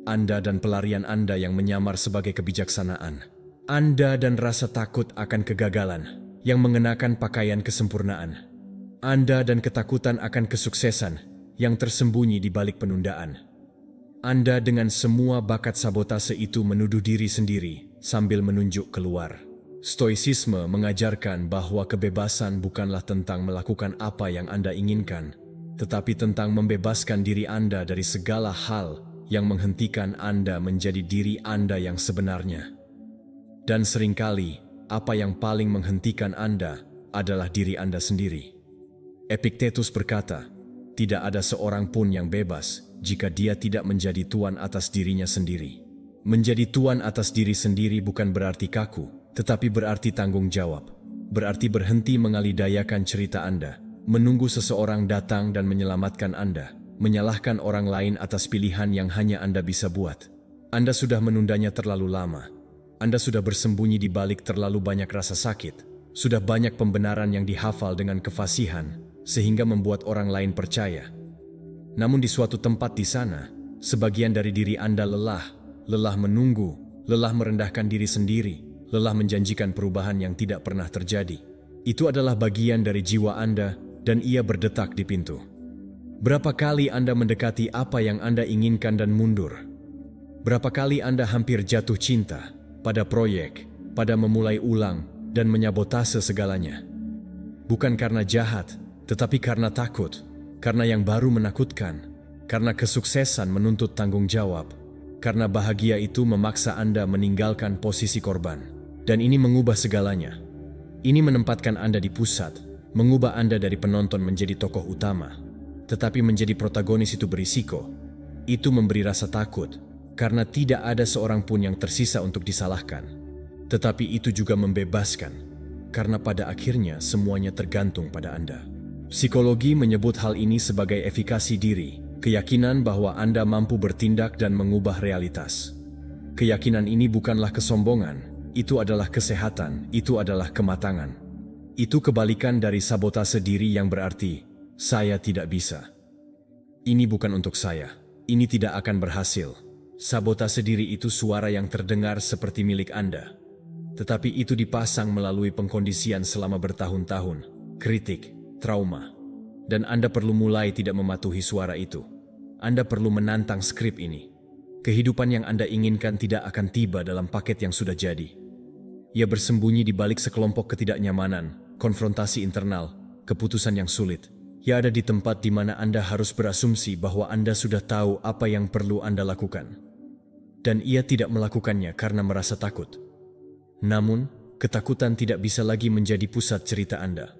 Anda dan pelarian Anda yang menyamar sebagai kebijaksanaan. Anda dan rasa takut akan kegagalan yang mengenakan pakaian kesempurnaan. Anda dan ketakutan akan kesuksesan yang tersembunyi di balik penundaan. Anda dengan semua bakat sabotase itu menuduh diri sendiri sambil menunjuk keluar. Stoicisme mengajarkan bahwa kebebasan bukanlah tentang melakukan apa yang Anda inginkan, tetapi tentang membebaskan diri Anda dari segala hal yang menghentikan Anda menjadi diri Anda yang sebenarnya. Dan seringkali, apa yang paling menghentikan Anda adalah diri Anda sendiri. Epictetus berkata, tidak ada seorang pun yang bebas jika dia tidak menjadi tuan atas dirinya sendiri. Menjadi tuan atas diri sendiri bukan berarti kaku, tetapi berarti tanggung jawab. Berarti berhenti mengalidayakan cerita Anda, menunggu seseorang datang dan menyelamatkan Anda, menyalahkan orang lain atas pilihan yang hanya Anda bisa buat. Anda sudah menundanya terlalu lama. Anda sudah bersembunyi di balik terlalu banyak rasa sakit. Sudah banyak pembenaran yang dihafal dengan kefasihan, sehingga membuat orang lain percaya. Namun di suatu tempat di sana, sebagian dari diri Anda lelah menunggu, lelah merendahkan diri sendiri, lelah menjanjikan perubahan yang tidak pernah terjadi. Itu adalah bagian dari jiwa Anda dan ia berdetak di pintu. Berapa kali Anda mendekati apa yang Anda inginkan dan mundur? Berapa kali Anda hampir jatuh cinta pada proyek, pada memulai ulang dan menyabotase segalanya? Bukan karena jahat, tetapi karena takut, karena yang baru menakutkan, karena kesuksesan menuntut tanggung jawab, karena bahagia itu memaksa Anda meninggalkan posisi korban. Dan ini mengubah segalanya. Ini menempatkan Anda di pusat, mengubah Anda dari penonton menjadi tokoh utama. Tetapi menjadi protagonis itu berisiko. Itu memberi rasa takut, karena tidak ada seorang pun yang tersisa untuk disalahkan. Tetapi itu juga membebaskan, karena pada akhirnya semuanya tergantung pada Anda. Psikologi menyebut hal ini sebagai efikasi diri, keyakinan bahwa Anda mampu bertindak dan mengubah realitas. Keyakinan ini bukanlah kesombongan, itu adalah kesehatan, itu adalah kematangan. Itu kebalikan dari sabotase diri yang berarti, saya tidak bisa. Ini bukan untuk saya, ini tidak akan berhasil. Sabotase diri itu suara yang terdengar seperti milik Anda. Tetapi itu dipasang melalui pengkondisian selama bertahun-tahun, kritik, trauma. Dan Anda perlu mulai tidak mematuhi suara itu. Anda perlu menantang skrip ini. Kehidupan yang Anda inginkan tidak akan tiba dalam paket yang sudah jadi. Ia bersembunyi di balik sekelompok ketidaknyamanan, konfrontasi internal, keputusan yang sulit. Ia ada di tempat di mana Anda harus berasumsi bahwa Anda sudah tahu apa yang perlu Anda lakukan. Dan ia tidak melakukannya karena merasa takut. Namun, ketakutan tidak bisa lagi menjadi pusat cerita Anda.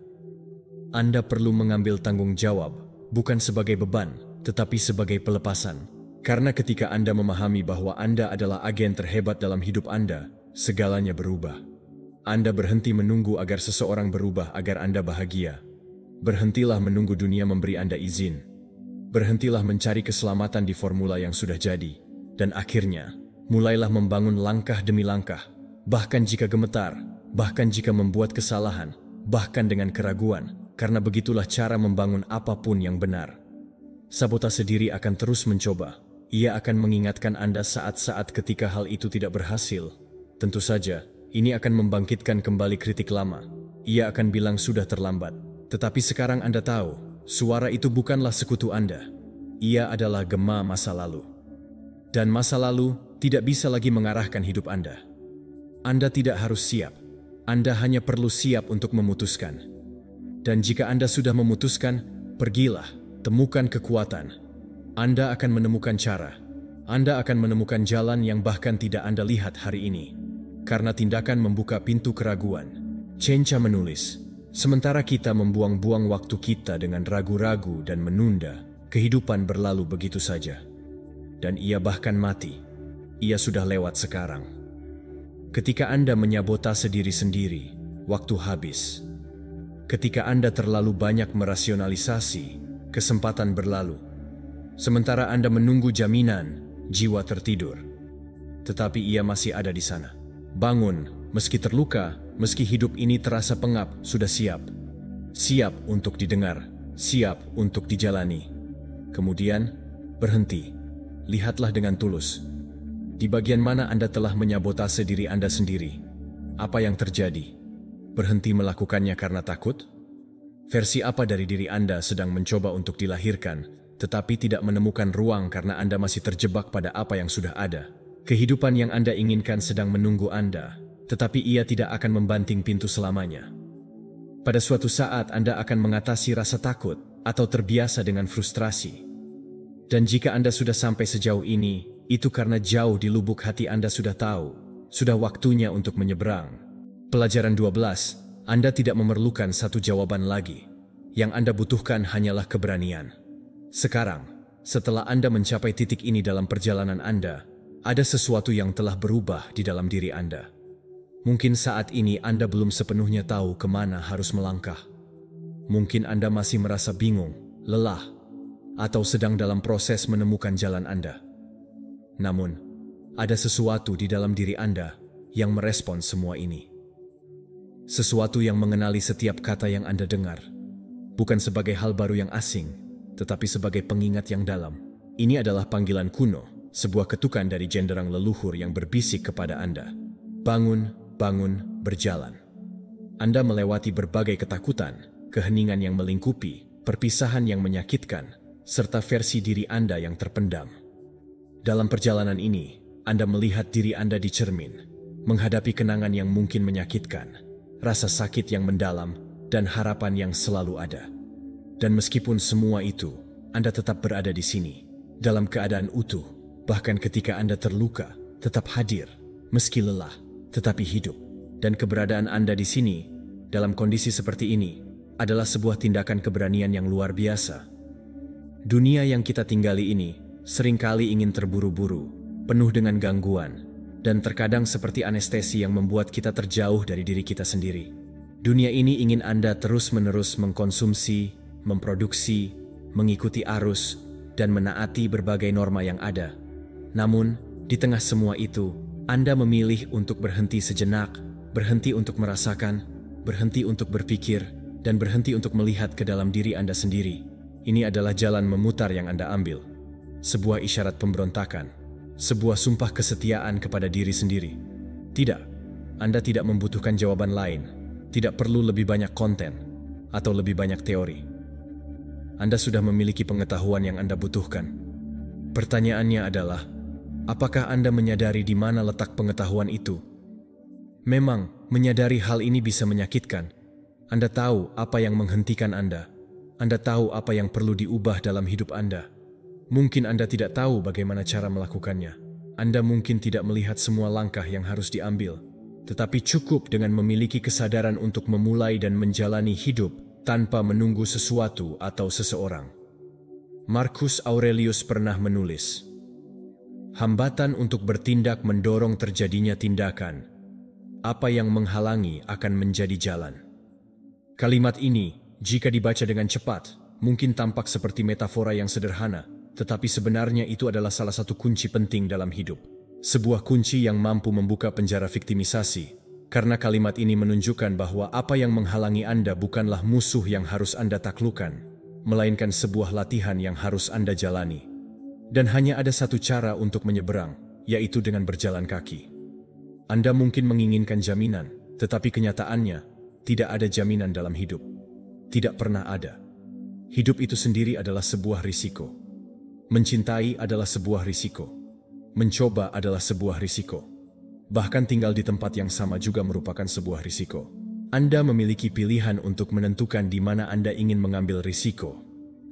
Anda perlu mengambil tanggung jawab, bukan sebagai beban, tetapi sebagai pelepasan. Karena ketika Anda memahami bahwa Anda adalah agen terhebat dalam hidup Anda, segalanya berubah. Anda berhenti menunggu agar seseorang berubah agar Anda bahagia. Berhentilah menunggu dunia memberi Anda izin. Berhentilah mencari keselamatan di formula yang sudah jadi. Dan akhirnya, mulailah membangun langkah demi langkah. Bahkan jika gemetar, bahkan jika membuat kesalahan, bahkan dengan keraguan. Karena begitulah cara membangun apapun yang benar. Sabotase diri akan terus mencoba. Ia akan mengingatkan Anda saat-saat ketika hal itu tidak berhasil. Tentu saja, ini akan membangkitkan kembali kritik lama. Ia akan bilang sudah terlambat. Tetapi sekarang Anda tahu, suara itu bukanlah sekutu Anda. Ia adalah gema masa lalu. Dan masa lalu tidak bisa lagi mengarahkan hidup Anda. Anda tidak harus siap. Anda hanya perlu siap untuk memutuskan. Dan jika Anda sudah memutuskan, pergilah, temukan kekuatan. Anda akan menemukan cara. Anda akan menemukan jalan yang bahkan tidak Anda lihat hari ini. Karena tindakan membuka pintu keraguan. Cenca menulis, sementara kita membuang-buang waktu kita dengan ragu-ragu dan menunda, kehidupan berlalu begitu saja. dan ia bahkan mati. Ia sudah lewat sekarang. Ketika Anda menyabotase diri sendiri, waktu habis. Ketika Anda terlalu banyak merasionalisasi, kesempatan berlalu. Sementara Anda menunggu jaminan, jiwa tertidur. Tetapi ia masih ada di sana. Bangun, meski terluka, meski hidup ini terasa pengap, sudah siap. Siap untuk didengar, siap untuk dijalani. Kemudian, berhenti. Lihatlah dengan tulus. Di bagian mana Anda telah menyabotase diri Anda sendiri? Apa yang terjadi? Berhenti melakukannya karena takut? Versi apa dari diri Anda sedang mencoba untuk dilahirkan, tetapi tidak menemukan ruang karena Anda masih terjebak pada apa yang sudah ada? Kehidupan yang Anda inginkan sedang menunggu Anda, tetapi ia tidak akan membanting pintu selamanya. Pada suatu saat Anda akan mengatasi rasa takut atau terbiasa dengan frustrasi. Dan jika Anda sudah sampai sejauh ini, itu karena jauh di lubuk hati Anda sudah tahu, sudah waktunya untuk menyeberang. Pelajaran 12, Anda tidak memerlukan satu jawaban lagi. Yang Anda butuhkan hanyalah keberanian. Sekarang, setelah Anda mencapai titik ini dalam perjalanan Anda, ada sesuatu yang telah berubah di dalam diri Anda. Mungkin saat ini Anda belum sepenuhnya tahu kemana harus melangkah. Mungkin Anda masih merasa bingung, lelah, atau sedang dalam proses menemukan jalan Anda. Namun, ada sesuatu di dalam diri Anda yang merespons semua ini. Sesuatu yang mengenali setiap kata yang Anda dengar. Bukan sebagai hal baru yang asing, tetapi sebagai pengingat yang dalam. Ini adalah panggilan kuno, sebuah ketukan dari jenderang leluhur yang berbisik kepada Anda. Bangun, bangun, berjalan. Anda melewati berbagai ketakutan, keheningan yang melingkupi, perpisahan yang menyakitkan, serta versi diri Anda yang terpendam. Dalam perjalanan ini, Anda melihat diri Anda di cermin, menghadapi kenangan yang mungkin menyakitkan, rasa sakit yang mendalam, dan harapan yang selalu ada. Dan meskipun semua itu, Anda tetap berada di sini, dalam keadaan utuh, bahkan ketika Anda terluka, tetap hadir, meski lelah, tetapi hidup. Dan keberadaan Anda di sini, dalam kondisi seperti ini, adalah sebuah tindakan keberanian yang luar biasa. Dunia yang kita tinggali ini seringkali ingin terburu-buru, penuh dengan gangguan, dan terkadang seperti anestesi yang membuat kita terjauh dari diri kita sendiri. Dunia ini ingin Anda terus-menerus mengkonsumsi, memproduksi, mengikuti arus, dan menaati berbagai norma yang ada. Namun, di tengah semua itu, Anda memilih untuk berhenti sejenak, berhenti untuk merasakan, berhenti untuk berpikir, dan berhenti untuk melihat ke dalam diri Anda sendiri. Ini adalah jalan memutar yang Anda ambil. Sebuah isyarat pemberontakan, sebuah sumpah kesetiaan kepada diri sendiri. Tidak, Anda tidak membutuhkan jawaban lain, tidak perlu lebih banyak konten, atau lebih banyak teori. Anda sudah memiliki pengetahuan yang Anda butuhkan. Pertanyaannya adalah, apakah Anda menyadari di mana letak pengetahuan itu? Memang, menyadari hal ini bisa menyakitkan. Anda tahu apa yang menghentikan Anda. Anda tahu apa yang perlu diubah dalam hidup Anda. Mungkin Anda tidak tahu bagaimana cara melakukannya. Anda mungkin tidak melihat semua langkah yang harus diambil. Tetapi cukup dengan memiliki kesadaran untuk memulai dan menjalani hidup tanpa menunggu sesuatu atau seseorang. Marcus Aurelius pernah menulis, hambatan untuk bertindak mendorong terjadinya tindakan. Apa yang menghalangi akan menjadi jalan. Kalimat ini, jika dibaca dengan cepat, mungkin tampak seperti metafora yang sederhana, tetapi sebenarnya itu adalah salah satu kunci penting dalam hidup. Sebuah kunci yang mampu membuka penjara viktimisasi, karena kalimat ini menunjukkan bahwa apa yang menghalangi Anda bukanlah musuh yang harus Anda taklukkan, melainkan sebuah latihan yang harus Anda jalani. Dan hanya ada satu cara untuk menyeberang, yaitu dengan berjalan kaki. Anda mungkin menginginkan jaminan, tetapi kenyataannya, tidak ada jaminan dalam hidup. Tidak pernah ada. Hidup itu sendiri adalah sebuah risiko. Mencintai adalah sebuah risiko. Mencoba adalah sebuah risiko. Bahkan tinggal di tempat yang sama juga merupakan sebuah risiko. Anda memiliki pilihan untuk menentukan di mana Anda ingin mengambil risiko.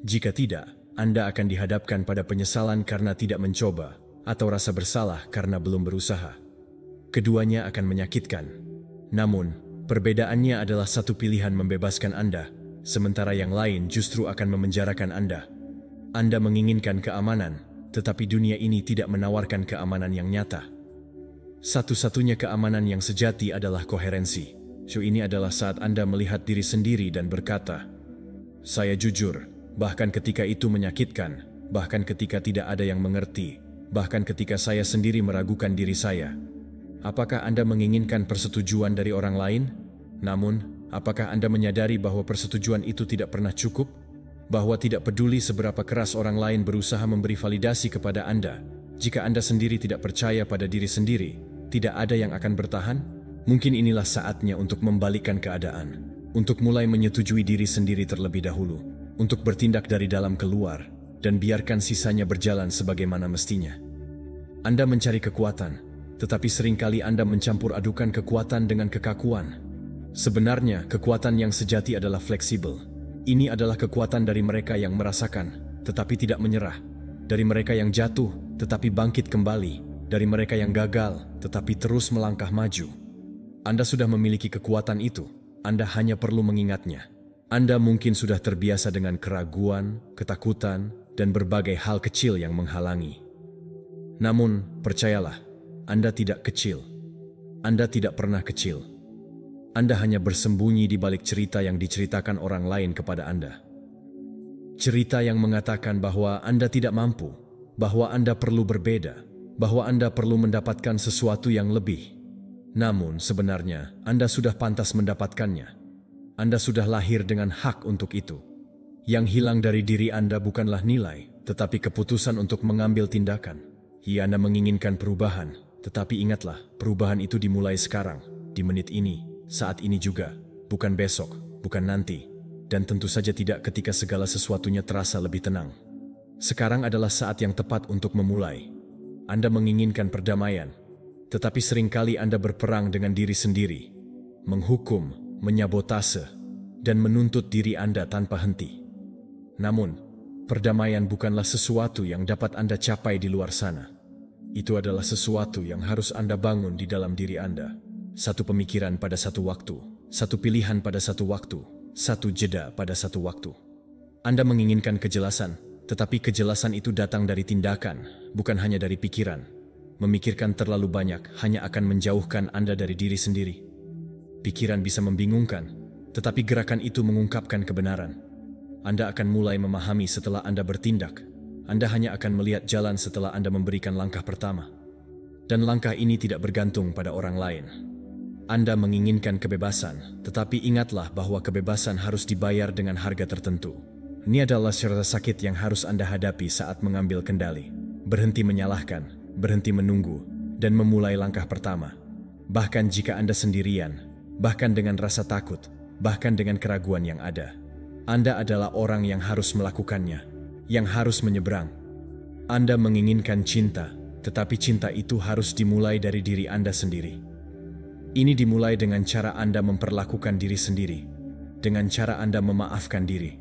Jika tidak, Anda akan dihadapkan pada penyesalan karena tidak mencoba, atau rasa bersalah karena belum berusaha. Keduanya akan menyakitkan. Namun, perbedaannya adalah satu pilihan membebaskan Anda, sementara yang lain justru akan memenjarakan Anda. Anda menginginkan keamanan, tetapi dunia ini tidak menawarkan keamanan yang nyata. Satu-satunya keamanan yang sejati adalah koherensi. Ini adalah saat Anda melihat diri sendiri dan berkata, "Saya jujur, bahkan ketika itu menyakitkan, bahkan ketika tidak ada yang mengerti, bahkan ketika saya sendiri meragukan diri saya." Apakah Anda menginginkan persetujuan dari orang lain? Namun, apakah Anda menyadari bahwa persetujuan itu tidak pernah cukup? Bahwa tidak peduli seberapa keras orang lain berusaha memberi validasi kepada Anda, jika Anda sendiri tidak percaya pada diri sendiri, tidak ada yang akan bertahan? Mungkin inilah saatnya untuk membalikkan keadaan, untuk mulai menyetujui diri sendiri terlebih dahulu, untuk bertindak dari dalam keluar, dan biarkan sisanya berjalan sebagaimana mestinya. Anda mencari kekuatan, tetapi seringkali Anda mencampur adukan kekuatan dengan kekakuan. Sebenarnya, kekuatan yang sejati adalah fleksibel. Ini adalah kekuatan dari mereka yang merasakan, tetapi tidak menyerah. Dari mereka yang jatuh, tetapi bangkit kembali. Dari mereka yang gagal, tetapi terus melangkah maju. Anda sudah memiliki kekuatan itu. Anda hanya perlu mengingatnya. Anda mungkin sudah terbiasa dengan keraguan, ketakutan, dan berbagai hal kecil yang menghalangi. Namun, percayalah, Anda tidak kecil. Anda tidak pernah kecil. Anda hanya bersembunyi di balik cerita yang diceritakan orang lain kepada Anda. Cerita yang mengatakan bahwa Anda tidak mampu, bahwa Anda perlu berbeda, bahwa Anda perlu mendapatkan sesuatu yang lebih. Namun sebenarnya Anda sudah pantas mendapatkannya. Anda sudah lahir dengan hak untuk itu. Yang hilang dari diri Anda bukanlah nilai, tetapi keputusan untuk mengambil tindakan. Anda menginginkan perubahan, tetapi ingatlah, perubahan itu dimulai sekarang, di menit ini, saat ini juga, bukan besok, bukan nanti, dan tentu saja tidak ketika segala sesuatunya terasa lebih tenang. Sekarang adalah saat yang tepat untuk memulai. Anda menginginkan perdamaian, tetapi seringkali Anda berperang dengan diri sendiri, menghukum, menyabotase, dan menuntut diri Anda tanpa henti. Namun, perdamaian bukanlah sesuatu yang dapat Anda capai di luar sana. Itu adalah sesuatu yang harus Anda bangun di dalam diri Anda. Satu pemikiran pada satu waktu, satu pilihan pada satu waktu, satu jeda pada satu waktu. Anda menginginkan kejelasan, tetapi kejelasan itu datang dari tindakan, bukan hanya dari pikiran. Memikirkan terlalu banyak hanya akan menjauhkan Anda dari diri sendiri. Pikiran bisa membingungkan, tetapi gerakan itu mengungkapkan kebenaran. Anda akan mulai memahami setelah Anda bertindak. Anda hanya akan melihat jalan setelah Anda memberikan langkah pertama. Dan langkah ini tidak bergantung pada orang lain. Anda menginginkan kebebasan, tetapi ingatlah bahwa kebebasan harus dibayar dengan harga tertentu. Ini adalah rasa sakit yang harus Anda hadapi saat mengambil kendali. Berhenti menyalahkan, berhenti menunggu, dan memulai langkah pertama. Bahkan jika Anda sendirian, bahkan dengan rasa takut, bahkan dengan keraguan yang ada. Anda adalah orang yang harus melakukannya, yang harus menyeberang. Anda menginginkan cinta, tetapi cinta itu harus dimulai dari diri Anda sendiri. Ini dimulai dengan cara Anda memperlakukan diri sendiri, dengan cara Anda memaafkan diri,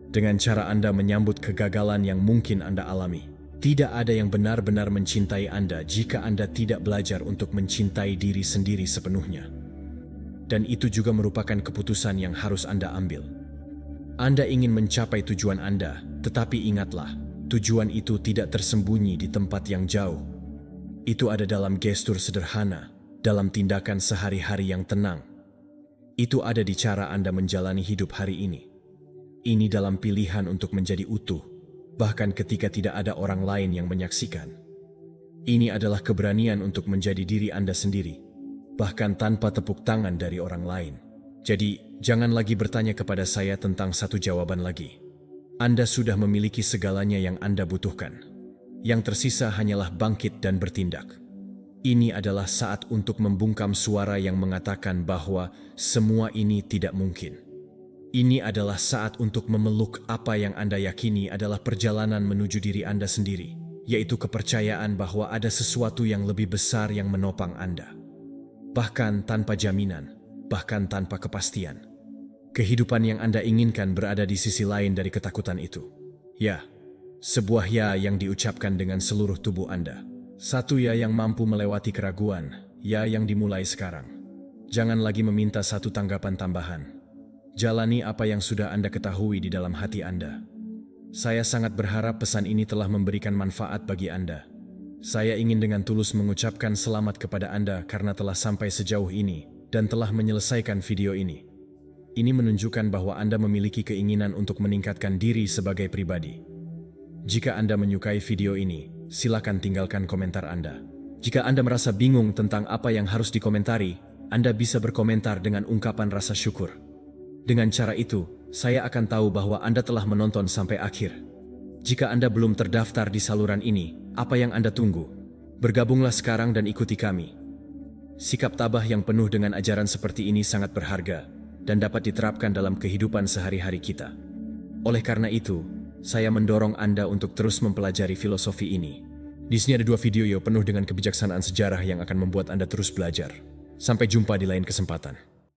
dengan cara Anda menyambut kegagalan yang mungkin Anda alami. Tidak ada yang benar-benar mencintai Anda jika Anda tidak belajar untuk mencintai diri sendiri sepenuhnya. Dan itu juga merupakan keputusan yang harus Anda ambil. Anda ingin mencapai tujuan Anda, tetapi ingatlah, tujuan itu tidak tersembunyi di tempat yang jauh. Itu ada dalam gestur sederhana, dalam tindakan sehari-hari yang tenang. Itu ada di cara Anda menjalani hidup hari ini. Ini dalam pilihan untuk menjadi utuh, bahkan ketika tidak ada orang lain yang menyaksikan. Ini adalah keberanian untuk menjadi diri Anda sendiri, bahkan tanpa tepuk tangan dari orang lain. Jadi, jangan lagi bertanya kepada saya tentang satu jawaban lagi. Anda sudah memiliki segalanya yang Anda butuhkan. Yang tersisa hanyalah bangkit dan bertindak. Ini adalah saat untuk membungkam suara yang mengatakan bahwa semua ini tidak mungkin. Ini adalah saat untuk memeluk apa yang Anda yakini adalah perjalanan menuju diri Anda sendiri, yaitu kepercayaan bahwa ada sesuatu yang lebih besar yang menopang Anda. Bahkan tanpa jaminan, bahkan tanpa kepastian. Kehidupan yang Anda inginkan berada di sisi lain dari ketakutan itu. Ya, sebuah ya yang diucapkan dengan seluruh tubuh Anda. Satu ya yang mampu melewati keraguan, ya yang dimulai sekarang. Jangan lagi meminta satu tanggapan tambahan. Jalani apa yang sudah Anda ketahui di dalam hati Anda. Saya sangat berharap pesan ini telah memberikan manfaat bagi Anda. Saya ingin dengan tulus mengucapkan selamat kepada Anda karena telah sampai sejauh ini dan telah menyelesaikan video ini. Ini menunjukkan bahwa Anda memiliki keinginan untuk meningkatkan diri sebagai pribadi. Jika Anda menyukai video ini, silakan tinggalkan komentar Anda. Jika Anda merasa bingung tentang apa yang harus dikomentari, Anda bisa berkomentar dengan ungkapan rasa syukur. Dengan cara itu, saya akan tahu bahwa Anda telah menonton sampai akhir. Jika Anda belum terdaftar di saluran ini, apa yang Anda tunggu? Bergabunglah sekarang dan ikuti kami. Sikap tabah yang penuh dengan ajaran seperti ini sangat berharga dan dapat diterapkan dalam kehidupan sehari-hari kita. Oleh karena itu, saya mendorong Anda untuk terus mempelajari filosofi ini. Di sini ada 2 video penuh dengan kebijaksanaan sejarah yang akan membuat Anda terus belajar. Sampai jumpa di lain kesempatan.